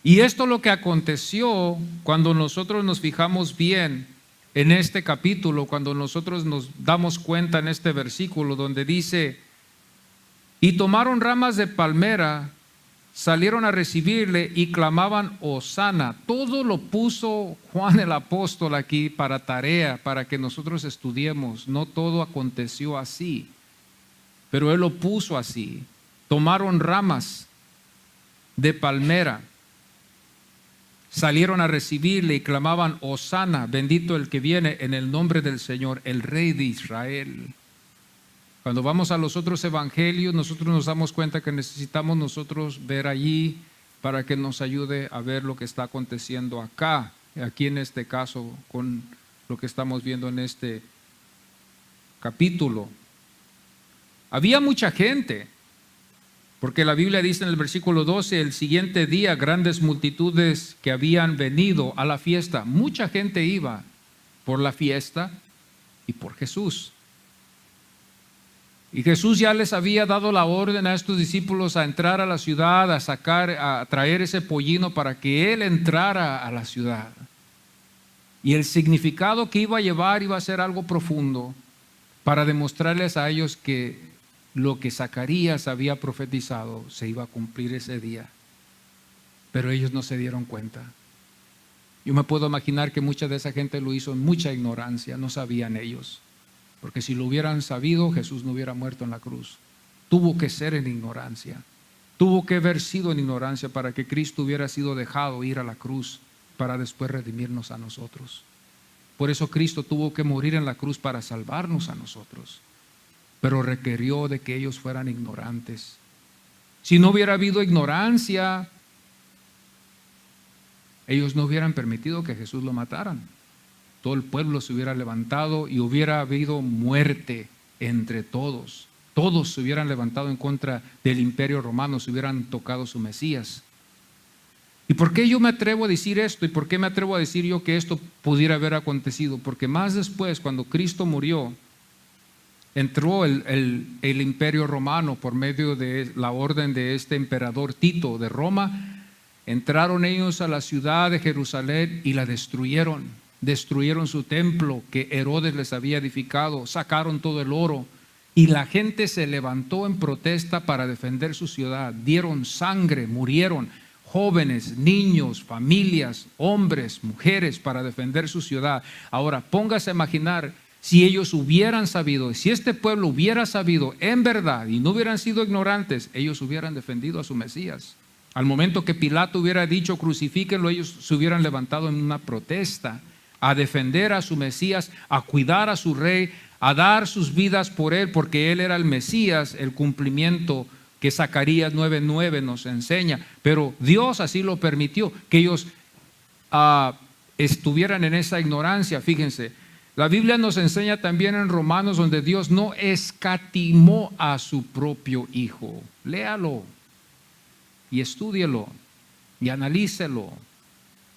Y esto es lo que aconteció cuando nosotros nos fijamos bien en este capítulo, cuando nosotros nos damos cuenta en este versículo donde dice: y tomaron ramas de palmera, salieron a recibirle y clamaban hosana. Todo lo puso Juan el apóstol aquí para tarea, para que nosotros estudiemos. No todo aconteció así, pero él lo puso así. Tomaron ramas de palmera, salieron a recibirle y clamaban hosana, bendito el que viene en el nombre del Señor, el Rey de Israel. Cuando vamos a los otros evangelios, nosotros nos damos cuenta que necesitamos nosotros ver allí para que nos ayude a ver lo que está aconteciendo acá, aquí en este caso, con lo que estamos viendo en este capítulo. Había mucha gente, porque la Biblia dice en el versículo 12: el siguiente día grandes multitudes que habían venido a la fiesta. Mucha gente iba por la fiesta y por Jesús. Y Jesús ya les había dado la orden a estos discípulos a entrar a la ciudad, a traer ese pollino para que Él entrara a la ciudad. Y el significado que iba a llevar iba a ser algo profundo, para demostrarles a ellos que lo que Zacarías había profetizado se iba a cumplir ese día. Pero ellos no se dieron cuenta. Yo me puedo imaginar que mucha de esa gente lo hizo en mucha ignorancia, no sabían ellos. Porque si lo hubieran sabido, Jesús no hubiera muerto en la cruz. Tuvo que ser en ignorancia. Tuvo que haber sido en ignorancia para que Cristo hubiera sido dejado ir a la cruz para después redimirnos a nosotros. Por eso Cristo tuvo que morir en la cruz para salvarnos a nosotros. Pero requirió de que ellos fueran ignorantes. Si no hubiera habido ignorancia, ellos no hubieran permitido que Jesús lo mataran. Todo el pueblo se hubiera levantado y hubiera habido muerte entre todos. Todos se hubieran levantado en contra del imperio romano, se hubieran tocado su Mesías. ¿Y por qué yo me atrevo a decir esto? ¿Y por qué me atrevo a decir yo que esto pudiera haber acontecido? Porque más después, cuando Cristo murió, entró el imperio romano por medio de la orden de este emperador Tito de Roma. Entraron ellos a la ciudad de Jerusalén y la destruyeron. Destruyeron su templo que Herodes les había edificado, sacaron todo el oro, y la gente se levantó en protesta para defender su ciudad. Dieron sangre, murieron jóvenes, niños, familias, hombres, mujeres para defender su ciudad. Ahora póngase a imaginar si ellos hubieran sabido, si este pueblo hubiera sabido en verdad y no hubieran sido ignorantes, ellos hubieran defendido a su Mesías. Al momento que Pilato hubiera dicho crucifíquenlo, ellos se hubieran levantado en una protesta a defender a su Mesías, a cuidar a su rey, a dar sus vidas por él, porque él era el Mesías, el cumplimiento que Zacarías 9:9 nos enseña. Pero Dios así lo permitió, que ellos estuvieran en esa ignorancia. Fíjense, la Biblia nos enseña también en Romanos, donde Dios no escatimó a su propio Hijo. Léalo y estúdielo y analícelo.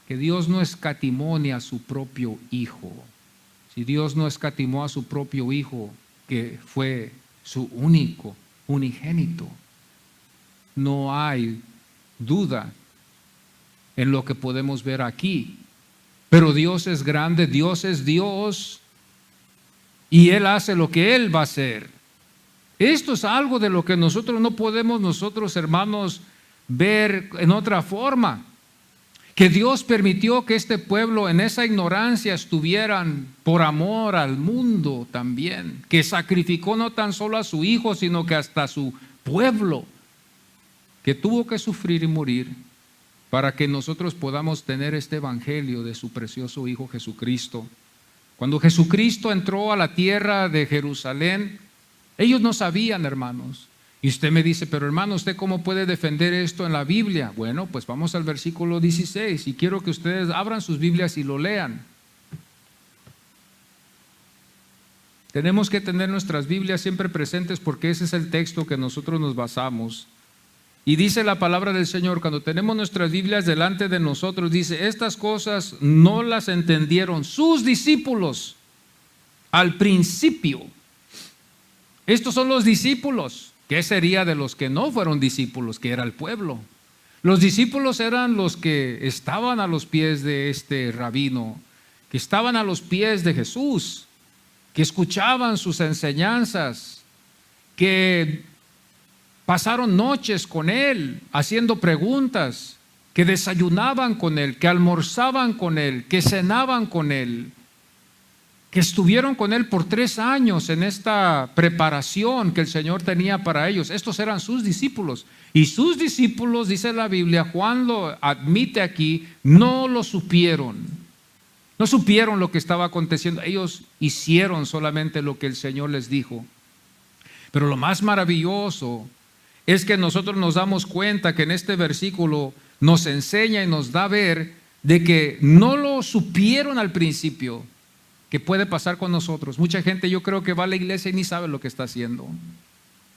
Que Dios no escatimó ni a su propio Hijo. Si Dios no escatimó a su propio Hijo, que fue su único, unigénito, no hay duda en lo que podemos ver aquí. Pero Dios es grande, Dios es Dios, y Él hace lo que Él va a hacer. Esto es algo de lo que nosotros no podemos, hermanos, ver en otra forma. Que Dios permitió que este pueblo en esa ignorancia estuvieran por amor al mundo también. Que sacrificó no tan solo a su hijo, sino que hasta a su pueblo, que tuvo que sufrir y morir para que nosotros podamos tener este evangelio de su precioso Hijo Jesucristo. Cuando Jesucristo entró a la tierra de Jerusalén, ellos no sabían, hermanos. Y usted me dice, pero hermano, ¿usted cómo puede defender esto en la Biblia? Bueno, pues vamos al versículo 16 y quiero que ustedes abran sus Biblias y lo lean. Tenemos que tener nuestras Biblias siempre presentes porque ese es el texto que nosotros nos basamos. Y dice la palabra del Señor, cuando tenemos nuestras Biblias delante de nosotros, dice, estas cosas no las entendieron sus discípulos al principio. Estos son los discípulos. ¿Qué sería de los que no fueron discípulos, que era el pueblo? Los discípulos eran los que estaban a los pies de este rabino, que estaban a los pies de Jesús, que escuchaban sus enseñanzas, que pasaron noches con Él haciendo preguntas, que desayunaban con Él, que almorzaban con Él, que cenaban con Él, que estuvieron con Él por 3 años en esta preparación que el Señor tenía para ellos. Estos eran sus discípulos. Y sus discípulos, dice la Biblia, Juan lo admite aquí, no lo supieron. No supieron lo que estaba aconteciendo. Ellos hicieron solamente lo que el Señor les dijo. Pero lo más maravilloso es que nosotros nos damos cuenta que en este versículo nos enseña y nos da a ver de que no lo supieron al principio, que puede pasar con nosotros. Mucha gente, yo creo que va a la iglesia y ni sabe lo que está haciendo.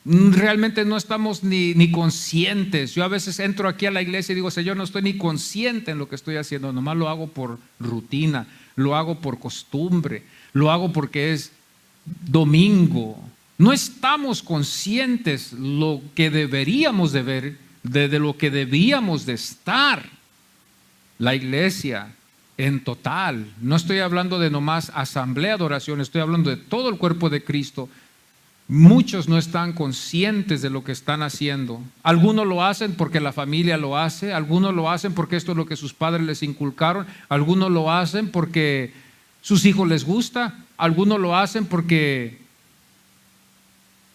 Realmente no estamos ni conscientes. Yo a veces entro aquí a la iglesia y digo, Señor, no estoy ni consciente en lo que estoy haciendo. Nomás lo hago por rutina, lo hago por costumbre, lo hago porque es domingo. No estamos conscientes lo que deberíamos de ver, de lo que debíamos de estar. La iglesia en total, no estoy hablando de nomás asamblea de oración, estoy hablando de todo el cuerpo de Cristo. Muchos no están conscientes de lo que están haciendo. Algunos lo hacen porque la familia lo hace, algunos lo hacen porque esto es lo que sus padres les inculcaron, algunos lo hacen porque sus hijos les gusta, algunos lo hacen porque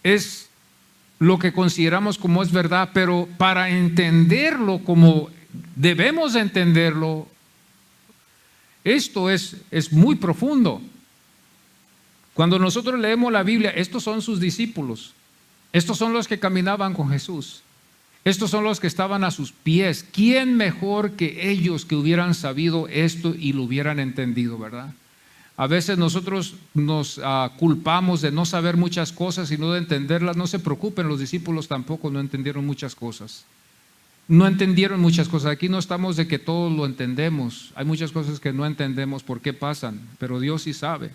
es lo que consideramos como es verdad, pero para entenderlo como debemos entenderlo, esto es muy profundo. Cuando nosotros leemos la Biblia, estos son sus discípulos, estos son los que caminaban con Jesús, estos son los que estaban a sus pies. ¿Quién mejor que ellos que hubieran sabido esto y lo hubieran entendido, verdad? A veces nosotros nos culpamos de no saber muchas cosas y no de entenderlas. No se preocupen, los discípulos tampoco no entendieron muchas cosas. No entendieron muchas cosas. Aquí no estamos de que todos lo entendemos. Hay muchas cosas que no entendemos por qué pasan, pero Dios sí sabe.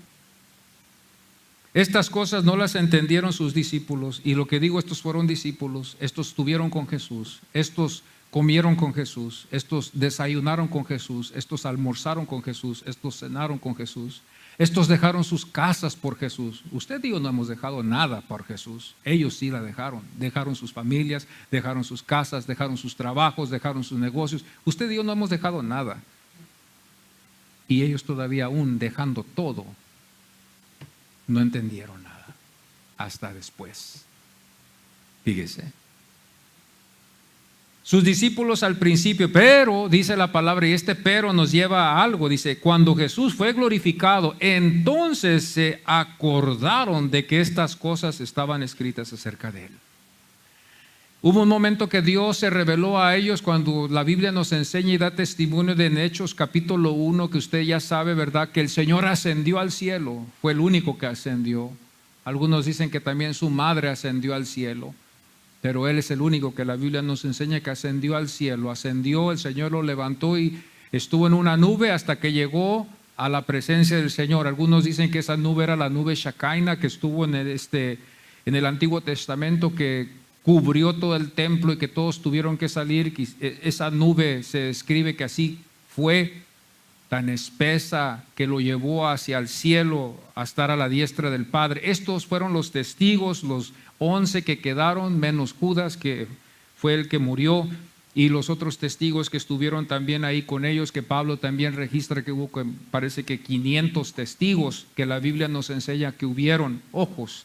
Estas cosas no las entendieron sus discípulos. Y lo que digo, estos fueron discípulos. Estos estuvieron con Jesús. Estos comieron con Jesús. Estos desayunaron con Jesús. Estos almorzaron con Jesús. Estos cenaron con Jesús. Estos dejaron sus casas por Jesús. Usted y yo no hemos dejado nada por Jesús. Ellos sí la dejaron. Dejaron sus familias, dejaron sus casas, dejaron sus trabajos, dejaron sus negocios. Usted y yo no hemos dejado nada. Y ellos todavía aún dejando todo, no entendieron nada. Hasta después. Fíjese. Sus discípulos al principio, pero, dice la palabra, y este pero nos lleva a algo, dice, cuando Jesús fue glorificado, entonces se acordaron de que estas cosas estaban escritas acerca de Él. Hubo un momento que Dios se reveló a ellos cuando la Biblia nos enseña y da testimonio de en Hechos capítulo 1, que usted ya sabe, ¿verdad? Que el Señor ascendió al cielo, fue el único que ascendió. Algunos dicen que también su madre ascendió al cielo. Pero Él es el único que la Biblia nos enseña que ascendió al cielo. Ascendió, el Señor lo levantó y estuvo en una nube hasta que llegó a la presencia del Señor. Algunos dicen que esa nube era la nube Shekinah que estuvo en el Antiguo Testamento, que cubrió todo el templo y que todos tuvieron que salir. Esa nube se describe que así fue, tan espesa que lo llevó hacia el cielo a estar a la diestra del Padre. Estos fueron los testigos, los 11 que quedaron, menos Judas, que fue el que murió, y los otros testigos que estuvieron también ahí con ellos, que Pablo también registra que hubo, parece que 500 testigos, que la Biblia nos enseña que hubieron ojos,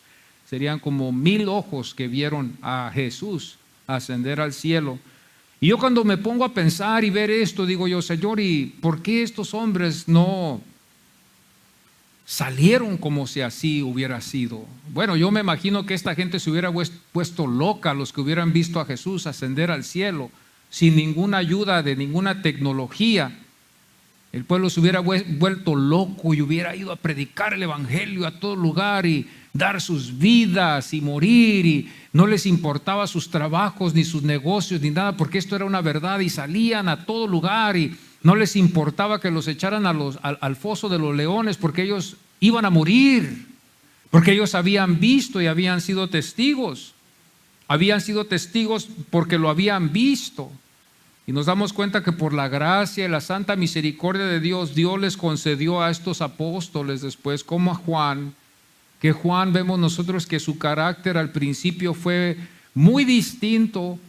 serían como 1000 ojos que vieron a Jesús ascender al cielo. Y yo cuando me pongo a pensar y ver esto, digo yo, Señor, ¿y por qué estos hombres no salieron como si así hubiera sido? Bueno, yo me imagino que esta gente se hubiera puesto loca, los que hubieran visto a Jesús ascender al cielo, sin ninguna ayuda de ninguna tecnología. El pueblo se hubiera vuelto loco y hubiera ido a predicar el evangelio a todo lugar y dar sus vidas y morir, y no les importaba sus trabajos ni sus negocios ni nada, porque esto era una verdad, y salían a todo lugar y no les importaba que los echaran al foso de los leones, porque ellos iban a morir, porque ellos habían visto y habían sido testigos porque lo habían visto. Y nos damos cuenta que por la gracia y la santa misericordia de Dios, Dios les concedió a estos apóstoles después, como a Juan, que Juan vemos nosotros que su carácter al principio fue muy distinto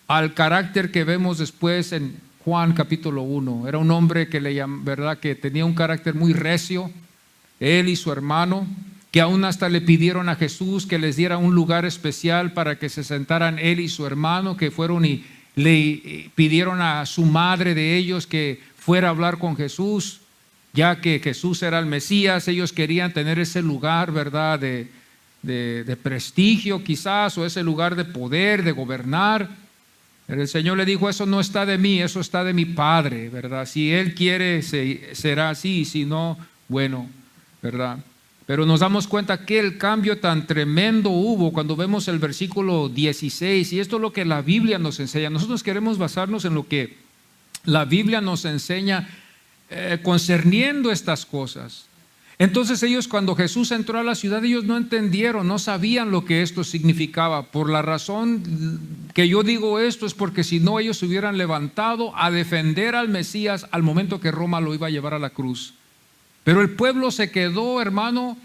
al carácter que vemos después en Juan capítulo 1. Era un hombre que tenía un carácter muy recio, él y su hermano, que aún hasta le pidieron a Jesús que les diera un lugar especial para que se sentaran él y su hermano, que fueron y le pidieron a su madre de ellos que fuera a hablar con Jesús, ya que Jesús era el Mesías. Ellos querían tener ese lugar, ¿verdad?, de prestigio quizás, o ese lugar de poder, de gobernar. Pero el Señor le dijo, eso no está de mí, eso está de mi Padre, ¿verdad? Si Él quiere, será así, y si no, bueno, ¿verdad? Pero nos damos cuenta que el cambio tan tremendo hubo cuando vemos el versículo 16, y esto es lo que la Biblia nos enseña. Nosotros queremos basarnos en lo que la Biblia nos enseña concerniendo estas cosas. Entonces ellos, cuando Jesús entró a la ciudad, ellos no entendieron, no sabían lo que esto significaba. Por la razón que yo digo esto es porque si no, ellos se hubieran levantado a defender al Mesías al momento que Roma lo iba a llevar a la cruz. Pero el pueblo se quedó, hermano,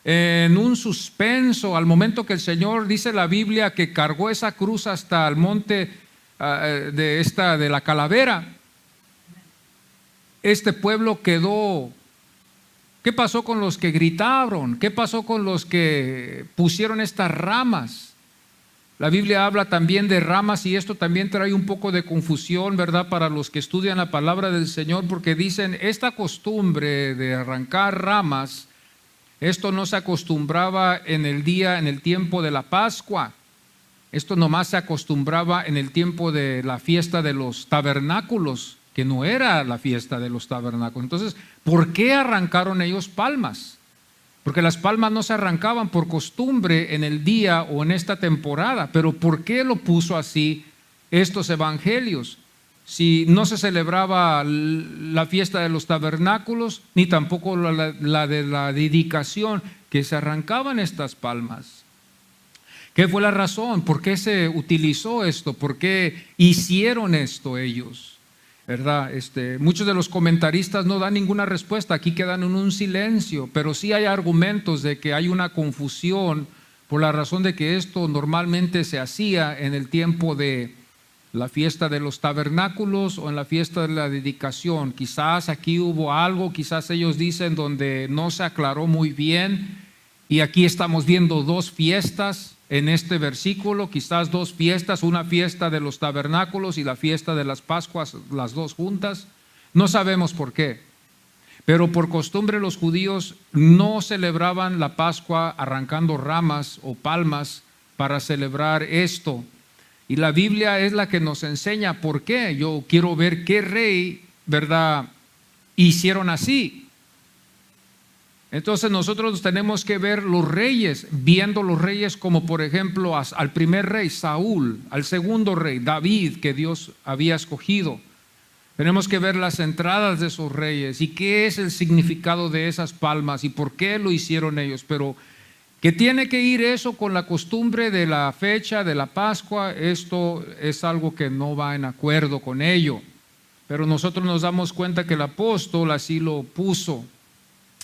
en un suspenso al momento que el Señor, dice la Biblia, que cargó esa cruz hasta el monte de la calavera. Este pueblo quedó. ¿Qué pasó con los que gritaron? ¿Qué pasó con los que pusieron estas ramas? La Biblia habla también de ramas, y esto también trae un poco de confusión, ¿verdad?, para los que estudian la palabra del Señor, porque dicen, esta costumbre de arrancar ramas, esto no se acostumbraba en el tiempo de la Pascua. Esto nomás se acostumbraba en el tiempo de la fiesta de los tabernáculos, que no era la fiesta de los tabernáculos. Entonces, ¿por qué arrancaron ellos palmas? Porque las palmas no se arrancaban por costumbre en el día o en esta temporada. Pero ¿por qué lo puso así estos evangelios? Si no se celebraba la fiesta de los tabernáculos, ni tampoco la de la dedicación, que se arrancaban estas palmas. ¿Qué fue la razón? ¿Por qué se utilizó esto? ¿Por qué hicieron esto ellos? ¿Verdad? Muchos de los comentaristas no dan ninguna respuesta, aquí quedan en un silencio, pero sí hay argumentos de que hay una confusión por la razón de que esto normalmente se hacía en el tiempo de la fiesta de los tabernáculos o en la fiesta de la dedicación. Quizás aquí hubo algo, quizás ellos dicen, donde no se aclaró muy bien, y aquí estamos viendo dos fiestas en este versículo, quizás dos fiestas, una fiesta de los tabernáculos y la fiesta de las Pascuas, las dos juntas. No sabemos por qué, pero por costumbre los judíos no celebraban la Pascua arrancando ramas o palmas para celebrar esto. Y la Biblia es la que nos enseña por qué. Yo quiero ver qué rey, ¿verdad?, hicieron así. Entonces nosotros tenemos que ver los reyes, viendo los reyes como por ejemplo al primer rey Saúl, al segundo rey David, que Dios había escogido. Tenemos que ver las entradas de esos reyes y qué es el significado de esas palmas y por qué lo hicieron ellos. Pero Que tiene que ir eso con la costumbre de la fecha de la Pascua, esto es algo que no va en acuerdo con ello. Pero nosotros nos damos cuenta que el apóstol así lo puso.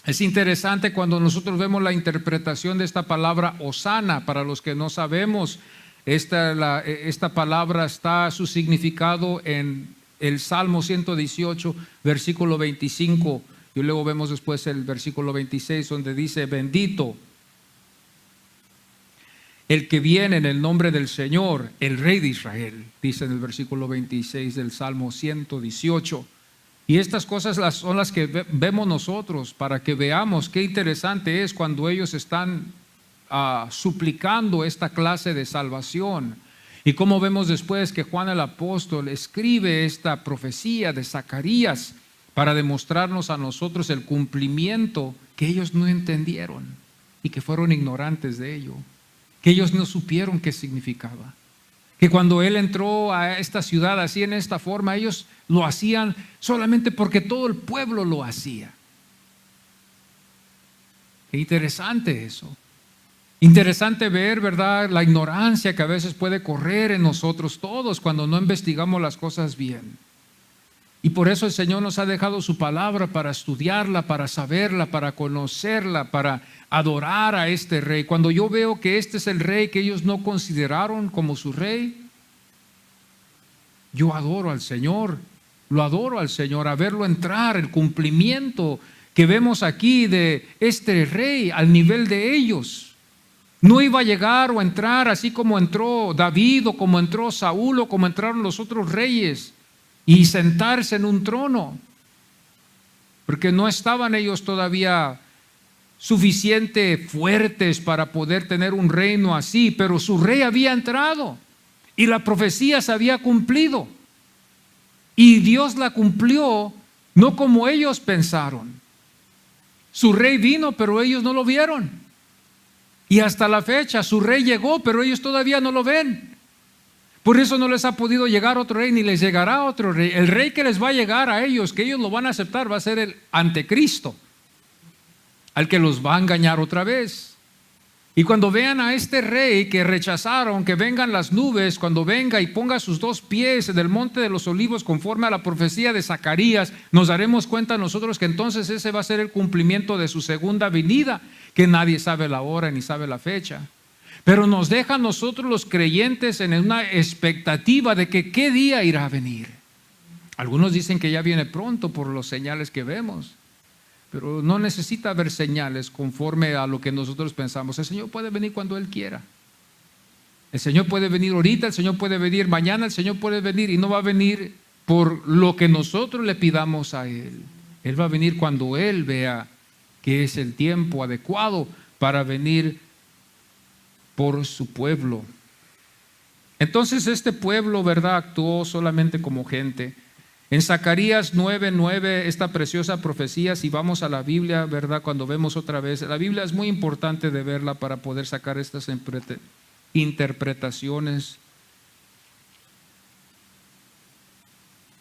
Es interesante cuando nosotros vemos la interpretación de esta palabra hosana. Para los que no sabemos, esta palabra está su significado en el Salmo 118, versículo 25. Y luego vemos después el versículo 26, donde dice: bendito el que viene en el nombre del Señor, el Rey de Israel, dice en el versículo 26 del Salmo 118. Y estas cosas son las que vemos nosotros, para que veamos qué interesante es cuando ellos están suplicando esta clase de salvación. Y cómo vemos después que Juan el apóstol escribe esta profecía de Zacarías para demostrarnos a nosotros el cumplimiento que ellos no entendieron y que fueron ignorantes de ello, que ellos no supieron qué significaba. Que cuando él entró a esta ciudad así en esta forma, ellos lo hacían solamente porque todo el pueblo lo hacía. Qué interesante eso. Interesante ver, ¿verdad?, la ignorancia que a veces puede correr en nosotros todos cuando no investigamos las cosas bien. Y por eso el Señor nos ha dejado su palabra para estudiarla, para saberla, para conocerla, para adorar a este rey. Cuando yo veo que este es el rey que ellos no consideraron como su rey, yo adoro al Señor, lo adoro al Señor, a verlo entrar, el cumplimiento que vemos aquí de este rey al nivel de ellos. No iba a llegar o a entrar así como entró David o como entró Saúl o como entraron los otros reyes y sentarse en un trono, porque no estaban ellos todavía suficiente fuertes para poder tener un reino así, pero su rey había entrado y la profecía se había cumplido y Dios la cumplió no como ellos pensaron. Su rey vino, pero ellos no lo vieron, y hasta la fecha su rey llegó, pero ellos todavía no lo ven. Por eso no les ha podido llegar otro rey, ni les llegará otro rey. El rey que les va a llegar a ellos, que ellos lo van a aceptar, va a ser el anticristo, al que los va a engañar otra vez. Y cuando vean a este rey que rechazaron, que vengan las nubes, cuando venga y ponga sus dos pies en el monte de los olivos conforme a la profecía de Zacarías, nos daremos cuenta nosotros que entonces ese va a ser el cumplimiento de su segunda venida, que nadie sabe la hora ni sabe la fecha. Pero nos deja a nosotros los creyentes en una expectativa de que qué día irá a venir. Algunos dicen que ya viene pronto por los señales que vemos, pero no necesita haber señales conforme a lo que nosotros pensamos. El Señor puede venir cuando Él quiera. El Señor puede venir ahorita, el Señor puede venir mañana, el Señor puede venir y no va a venir por lo que nosotros le pidamos a Él. Él va a venir cuando Él vea que es el tiempo adecuado para venir por su pueblo. Entonces este pueblo, ¿verdad?, actuó solamente como gente. En Zacarías 9:9, esta preciosa profecía, si vamos a la Biblia, ¿verdad?, cuando vemos otra vez, la Biblia es muy importante de verla para poder sacar estas interpretaciones.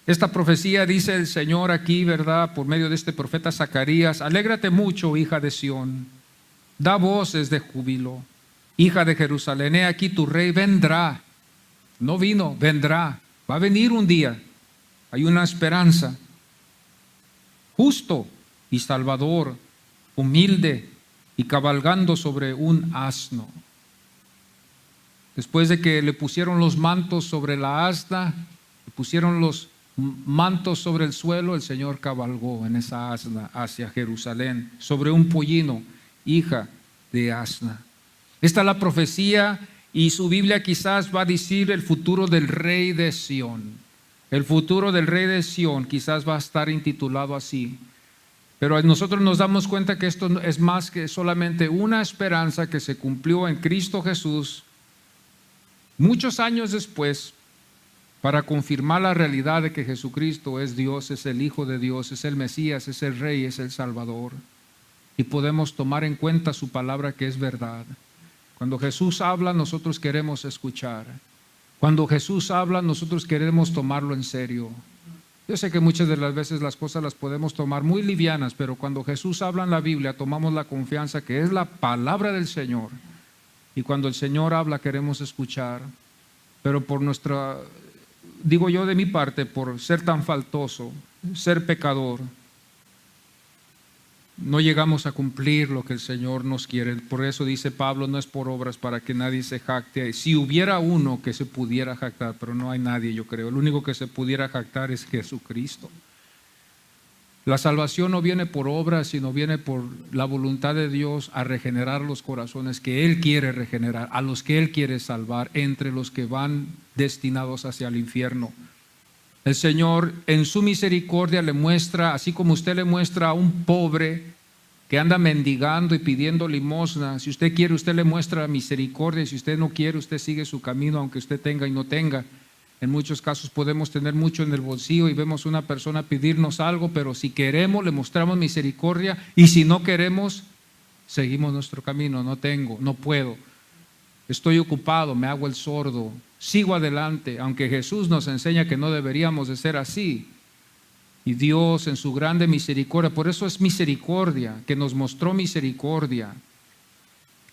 Esta profecía dice el Señor aquí, ¿verdad?, por medio de este profeta Zacarías: alégrate mucho, hija de Sión, da voces de júbilo, hija de Jerusalén, he aquí tu rey vendrá. No vino, vendrá, va a venir un día. Hay una esperanza. Justo y salvador, humilde y cabalgando sobre un asno. Después de que le pusieron los mantos sobre la asna, le pusieron los mantos sobre el suelo, el Señor cabalgó en esa asna hacia Jerusalén, sobre un pollino, hija de asna. Esta es la profecía, y su Biblia quizás va a decir el futuro del rey de Sión. El futuro del rey de Sión quizás va a estar intitulado así. Pero nosotros nos damos cuenta que esto es más que solamente una esperanza que se cumplió en Cristo Jesús muchos años después, para confirmar la realidad de que Jesucristo es Dios, es el Hijo de Dios, es el Mesías, es el Rey, es el Salvador. Y podemos tomar en cuenta su palabra, que es verdad. Cuando Jesús habla, nosotros queremos escuchar. Cuando Jesús habla, nosotros queremos tomarlo en serio. Yo sé que muchas de las veces las cosas las podemos tomar muy livianas, pero cuando Jesús habla en la Biblia, tomamos la confianza que es la palabra del Señor. Y cuando el Señor habla, queremos escuchar. Pero por nuestra, digo yo de mi parte, por ser tan faltoso, ser pecador, no llegamos a cumplir lo que el Señor nos quiere. Por eso dice Pablo, no es por obras para que nadie se jacte. Si hubiera uno que se pudiera jactar, pero no hay nadie, yo creo. El único que se pudiera jactar es Jesucristo. La salvación no viene por obras, sino viene por la voluntad de Dios a regenerar los corazones que Él quiere regenerar, a los que Él quiere salvar, entre los que van destinados hacia el infierno. El Señor en su misericordia le muestra, así como usted le muestra a un pobre que anda mendigando y pidiendo limosna. Si usted quiere, usted le muestra misericordia, y si usted no quiere, usted sigue su camino, aunque usted tenga y no tenga. En muchos casos podemos tener mucho en el bolsillo y vemos a una persona pedirnos algo, pero si queremos le mostramos misericordia, y si no queremos, seguimos nuestro camino. No tengo, no puedo, estoy ocupado, me hago el sordo, sigo adelante, aunque Jesús nos enseña que no deberíamos de ser así. Y Dios en su grande misericordia, por eso es misericordia, que nos mostró misericordia.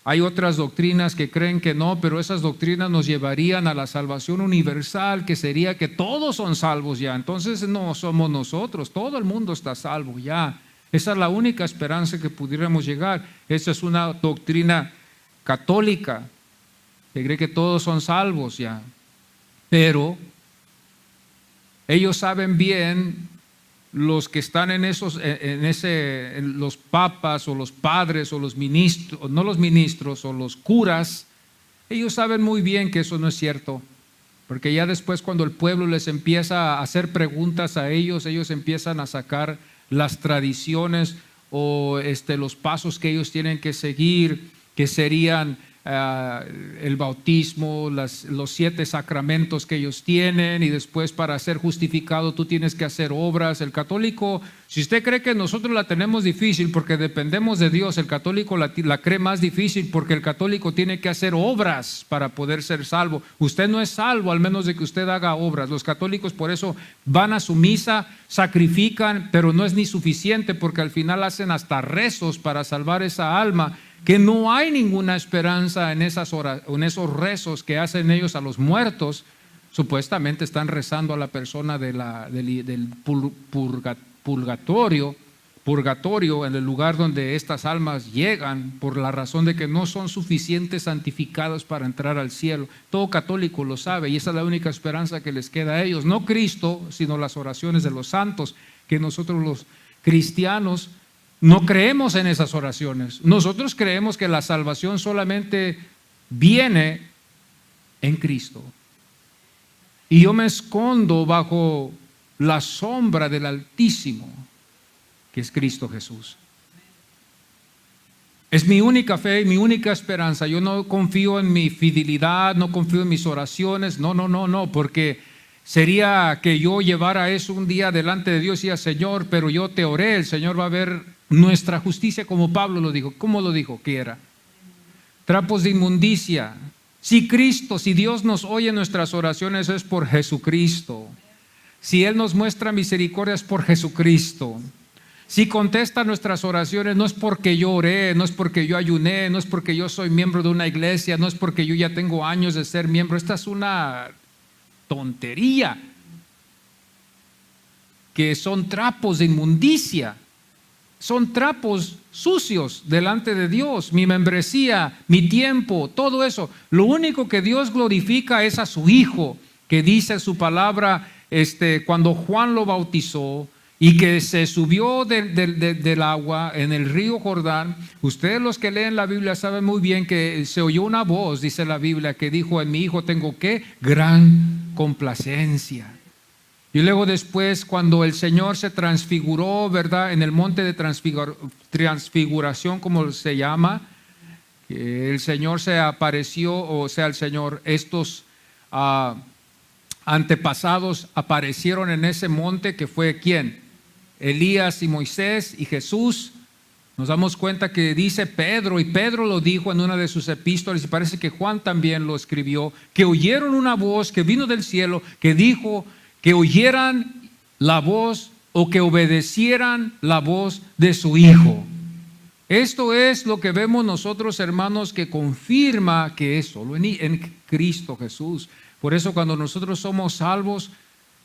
Hay otras doctrinas que creen que no, pero esas doctrinas nos llevarían a la salvación universal, que sería que todos son salvos ya. Entonces no somos nosotros, todo el mundo está salvo ya. Esa es la única esperanza que pudiéramos llegar. Esa es una doctrina católica, que cree que todos son salvos ya. Pero ellos saben bien, los que están en los papas o los padres o los ministros, no los ministros o los curas, ellos saben muy bien que eso no es cierto, porque ya después cuando el pueblo les empieza a hacer preguntas a ellos, ellos empiezan a sacar las tradiciones o los pasos que ellos tienen que seguir, que serían el bautismo, los 7 sacramentos que ellos tienen, y después para ser justificado tú tienes que hacer obras. El católico, si usted cree que nosotros la tenemos difícil porque dependemos de Dios, el católico la cree más difícil, porque el católico tiene que hacer obras para poder ser salvo. Usted no es salvo al menos de que usted haga obras. Los católicos por eso van a su misa, sacrifican, pero no es ni suficiente, porque al final hacen hasta rezos para salvar esa alma, que no hay ninguna esperanza en esos rezos que hacen ellos a los muertos. Supuestamente están rezando a la persona del purgatorio, en el lugar donde estas almas llegan, por la razón de que no son suficientes santificados para entrar al cielo. Todo católico lo sabe, y esa es la única esperanza que les queda a ellos, no Cristo, sino las oraciones de los santos, que nosotros los cristianos no creemos en esas oraciones. Nosotros creemos que la salvación solamente viene en Cristo. Y yo me escondo bajo la sombra del Altísimo, que es Cristo Jesús. Es mi única fe y mi única esperanza. Yo no confío en mi fidelidad, no confío en mis oraciones. No, porque sería que yo llevara eso un día delante de Dios y decía, Señor, pero yo te oré, el Señor va a ver nuestra justicia, como Pablo lo dijo. ¿Cómo lo dijo? ¿Qué era? Trapos de inmundicia. Si Dios nos oye nuestras oraciones, es por Jesucristo. Si Él nos muestra misericordia, es por Jesucristo. Si contesta nuestras oraciones, no es porque yo oré, no es porque yo ayuné, no es porque yo soy miembro de una iglesia, no es porque yo ya tengo años de ser miembro. Esta es una tontería, que son trapos de inmundicia. Son trapos sucios delante de Dios. Mi membresía, mi tiempo, todo eso. Lo único que Dios glorifica es a su Hijo, que dice su palabra, cuando Juan lo bautizó y que se subió del agua en el río Jordán. Ustedes, los que leen la Biblia, saben muy bien que se oyó una voz, dice la Biblia, que dijo: en mi Hijo tengo ¿qué? Gran complacencia. Y luego después, cuando el Señor se transfiguró, ¿verdad? En el monte de transfiguración, como se llama, el Señor se apareció, o sea, el Señor, estos antepasados aparecieron en ese monte, que fue ¿quién? Elías y Moisés y Jesús. Nos damos cuenta que dice Pedro, y Pedro lo dijo en una de sus epístolas, y parece que Juan también lo escribió, que oyeron una voz que vino del cielo, que dijo que oyeran la voz o que obedecieran la voz de su Hijo. Esto es lo que vemos nosotros, hermanos, que confirma que es solo en Cristo Jesús. Por eso cuando nosotros somos salvos,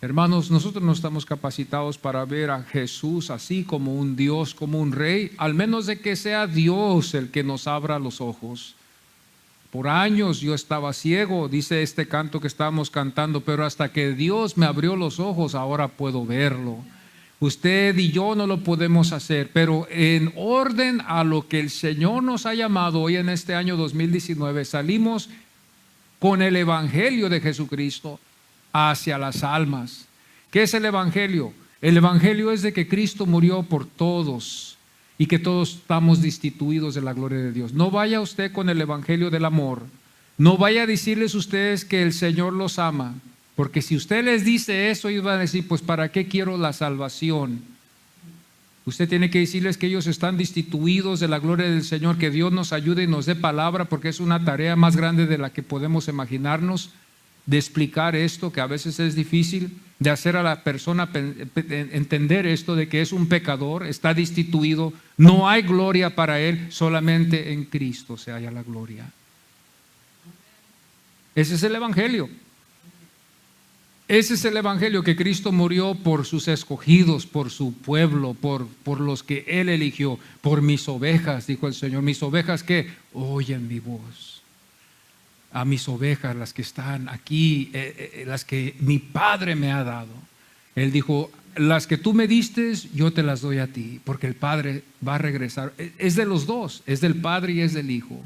hermanos, nosotros no estamos capacitados para ver a Jesús así como un Dios, como un Rey, al menos de que sea Dios el que nos abra los ojos. Por años yo estaba ciego, dice este canto que estábamos cantando, pero hasta que Dios me abrió los ojos, ahora puedo verlo. Usted y yo no lo podemos hacer, pero en orden a lo que el Señor nos ha llamado hoy en este año 2019, salimos con el Evangelio de Jesucristo hacia las almas. ¿Qué es el Evangelio? El Evangelio es de que Cristo murió por todos y que todos estamos destituidos de la gloria de Dios. No vaya usted con el Evangelio del amor. No vaya a decirles ustedes que el Señor los ama. Porque si usted les dice eso, ellos van a decir, pues ¿para qué quiero la salvación? Usted tiene que decirles que ellos están destituidos de la gloria del Señor, que Dios nos ayude y nos dé palabra, porque es una tarea más grande de la que podemos imaginarnos, de explicar esto, que a veces es difícil, de hacer a la persona entender esto, de que es un pecador, está destituido, no hay gloria para él, solamente en Cristo se halla la gloria. Ese es el Evangelio. Ese es el Evangelio, que Cristo murió por sus escogidos, por su pueblo, por los que Él eligió, por mis ovejas, dijo el Señor. Mis ovejas que oyen mi voz. A mis ovejas, las que están aquí, las que mi Padre me ha dado. Él dijo, las que tú me diste, yo te las doy a ti, porque el Padre va a regresar. Es de los dos, es del Padre y es del Hijo.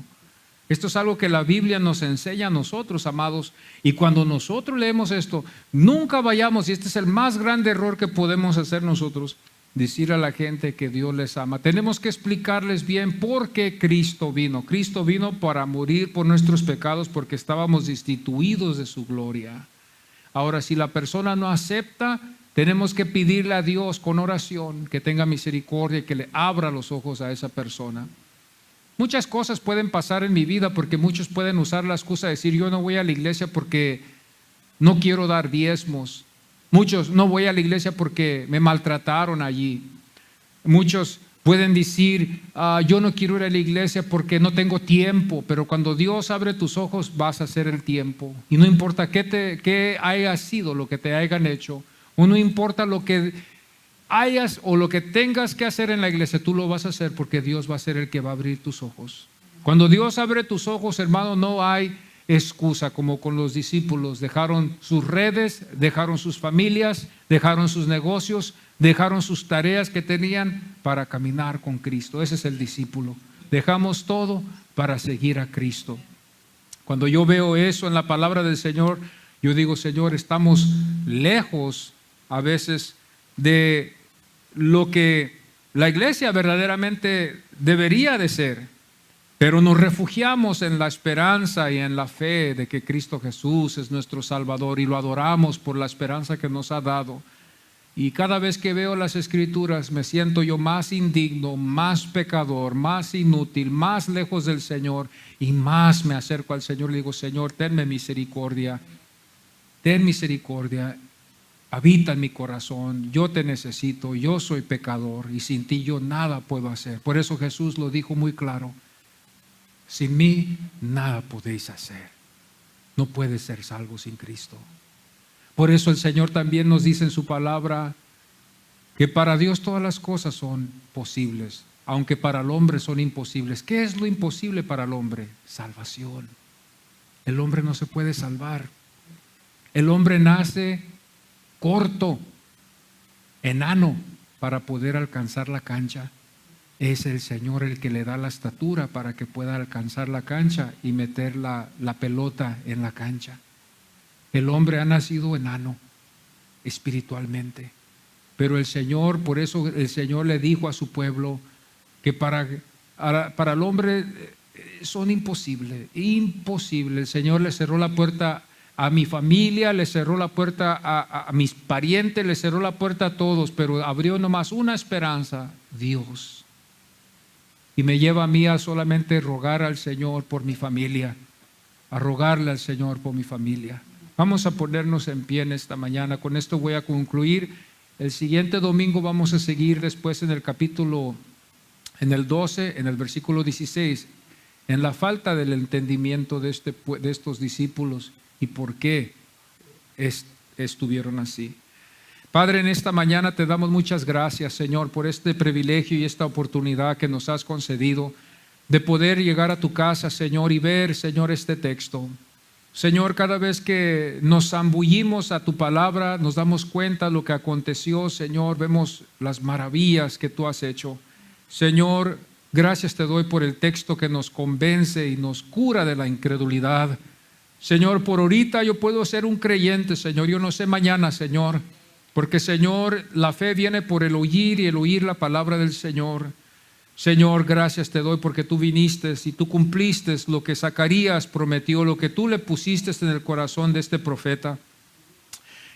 Esto es algo que la Biblia nos enseña a nosotros, amados, y cuando nosotros leemos esto, nunca vayamos, y este es el más grande error que podemos hacer nosotros, decir a la gente que Dios les ama. Tenemos que explicarles bien por qué Cristo vino. Cristo vino para morir por nuestros pecados, porque estábamos destituidos de su gloria. Ahora, si la persona no acepta, tenemos que pedirle a Dios con oración que tenga misericordia y que le abra los ojos a esa persona. Muchas cosas pueden pasar en mi vida, porque muchos pueden usar la excusa de decir, yo no voy a la iglesia porque no quiero dar diezmos. Muchos, no voy a la iglesia porque me maltrataron allí. Muchos pueden decir, yo no quiero ir a la iglesia porque no tengo tiempo. Pero cuando Dios abre tus ojos, vas a hacer el tiempo. Y no importa qué haya sido lo que te hayan hecho, o no importa lo que hayas o lo que tengas que hacer en la iglesia, tú lo vas a hacer, porque Dios va a ser el que va a abrir tus ojos. Cuando Dios abre tus ojos, hermano, no hay excusa, como con los discípulos. Dejaron sus redes, dejaron sus familias, dejaron sus negocios, dejaron sus tareas que tenían para caminar con Cristo. Ese es el discípulo. Dejamos todo para seguir a Cristo. Cuando yo veo eso en la palabra del Señor, yo digo, Señor, estamos lejos a veces de lo que la iglesia verdaderamente debería de ser, pero nos refugiamos en la esperanza y en la fe de que Cristo Jesús es nuestro Salvador, y lo adoramos por la esperanza que nos ha dado. Y cada vez que veo las Escrituras me siento yo más indigno, más pecador, más inútil, más lejos del Señor, y más me acerco al Señor y digo, Señor, tenme misericordia, ten misericordia. Habita en mi corazón, yo te necesito, yo soy pecador y sin ti yo nada puedo hacer. Por eso Jesús lo dijo muy claro, sin mí nada podéis hacer. No puedes ser salvo sin Cristo. Por eso el Señor también nos dice en su palabra que para Dios todas las cosas son posibles, aunque para el hombre son imposibles. ¿Qué es lo imposible para el hombre? Salvación. El hombre no se puede salvar. El hombre nace corto, enano, para poder alcanzar la cancha. Es el Señor el que le da la estatura para que pueda alcanzar la cancha y meter la pelota en la cancha. El hombre ha nacido enano espiritualmente, pero el Señor, por eso el Señor le dijo a su pueblo que para el hombre son imposibles. El Señor le cerró la puerta a mi familia, le cerró la puerta a mis parientes, le cerró la puerta a todos, pero abrió nomás una esperanza, Dios. Y me lleva a mí a solamente rogar al Señor por mi familia, a rogarle al Señor por mi familia. Vamos a ponernos en pie en esta mañana. Con esto voy a concluir El siguiente domingo vamos a seguir después en el 12, en el versículo 16, en la falta del entendimiento de estos discípulos y por qué estuvieron así. Padre, en esta mañana te damos muchas gracias, Señor, por este privilegio y esta oportunidad que nos has concedido de poder llegar a tu casa, Señor, y ver, Señor, este texto. Señor, cada vez que nos zambullimos a tu palabra, nos damos cuenta de lo que aconteció, Señor, vemos las maravillas que tú has hecho. Señor, gracias te doy por el texto que nos convence y nos cura de la incredulidad. Señor, por ahorita yo puedo ser un creyente, Señor, yo no sé mañana, Señor, porque, Señor, la fe viene por el oír y el oír la palabra del Señor. Señor, gracias te doy porque tú viniste y tú cumpliste lo que Zacarías prometió, lo que tú le pusiste en el corazón de este profeta.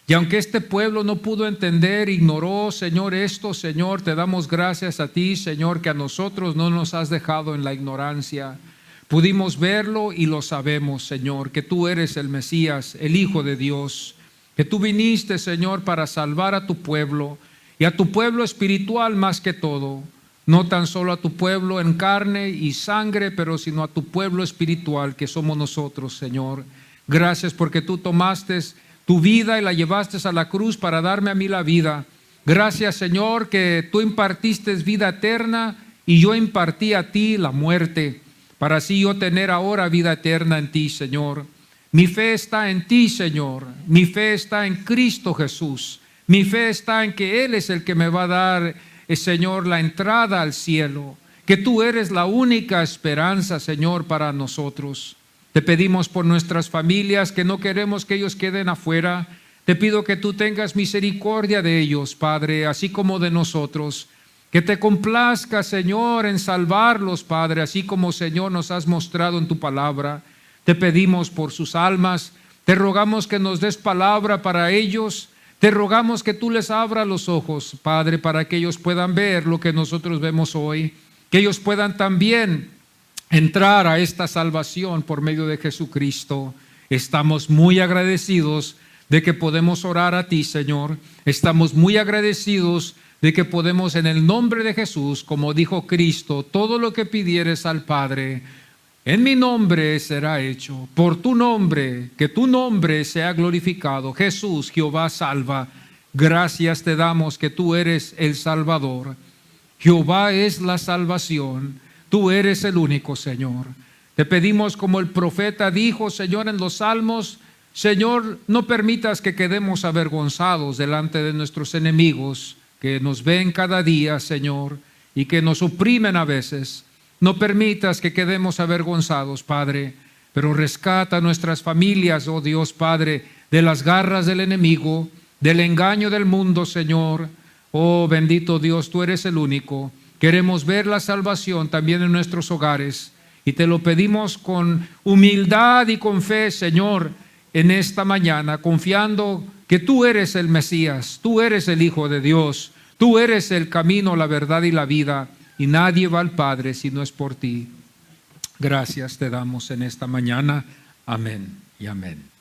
Y aunque este pueblo no pudo entender, ignoró, Señor, esto, Señor, te damos gracias a ti, Señor, que a nosotros no nos has dejado en la ignorancia. Pudimos verlo y lo sabemos, Señor, que tú eres el Mesías, el Hijo de Dios, que tú viniste, Señor, para salvar a tu pueblo y a tu pueblo espiritual más que todo. No tan solo a tu pueblo en carne y sangre, pero sino a tu pueblo espiritual que somos nosotros, Señor. Gracias porque tú tomaste tu vida y la llevaste a la cruz para darme a mí la vida. Gracias, Señor, que tú impartiste vida eterna y yo impartí a ti la muerte, para así yo tener ahora vida eterna en ti, Señor. Mi fe está en ti, Señor. Mi fe está en Cristo Jesús. Mi fe está en que Él es el que me va a dar, Señor, la entrada al cielo. Que tú eres la única esperanza, Señor, para nosotros. Te pedimos por nuestras familias, que no queremos que ellos queden afuera. Te pido que tú tengas misericordia de ellos, Padre, así como de nosotros. Que te complazca, Señor, en salvarlos, Padre, así como, Señor, nos has mostrado en tu palabra. Te pedimos por sus almas, te rogamos que nos des palabra para ellos, te rogamos que tú les abras los ojos, Padre, para que ellos puedan ver lo que nosotros vemos hoy, que ellos puedan también entrar a esta salvación por medio de Jesucristo. Estamos muy agradecidos de que podemos orar a ti, Señor. Estamos muy agradecidos de que podemos en el nombre de Jesús, como dijo Cristo, todo lo que pidieres al Padre, en mi nombre será hecho, por tu nombre, que tu nombre sea glorificado. Jesús, Jehová salva. Gracias te damos que tú eres el Salvador. Jehová es la salvación. Tú eres el único, Señor. Te pedimos, como el profeta dijo, Señor, en los Salmos, Señor, no permitas que quedemos avergonzados delante de nuestros enemigos, que nos ven cada día, Señor, y que nos oprimen a veces. No permitas que quedemos avergonzados, Padre, pero rescata nuestras familias, oh Dios Padre, de las garras del enemigo, del engaño del mundo, Señor. Oh bendito Dios, tú eres el único. Queremos ver la salvación también en nuestros hogares y te lo pedimos con humildad y con fe, Señor, en esta mañana, confiando que tú eres el Mesías, tú eres el Hijo de Dios, tú eres el camino, la verdad y la vida. Y nadie va al Padre si no es por ti. Gracias te damos en esta mañana. Amén y amén.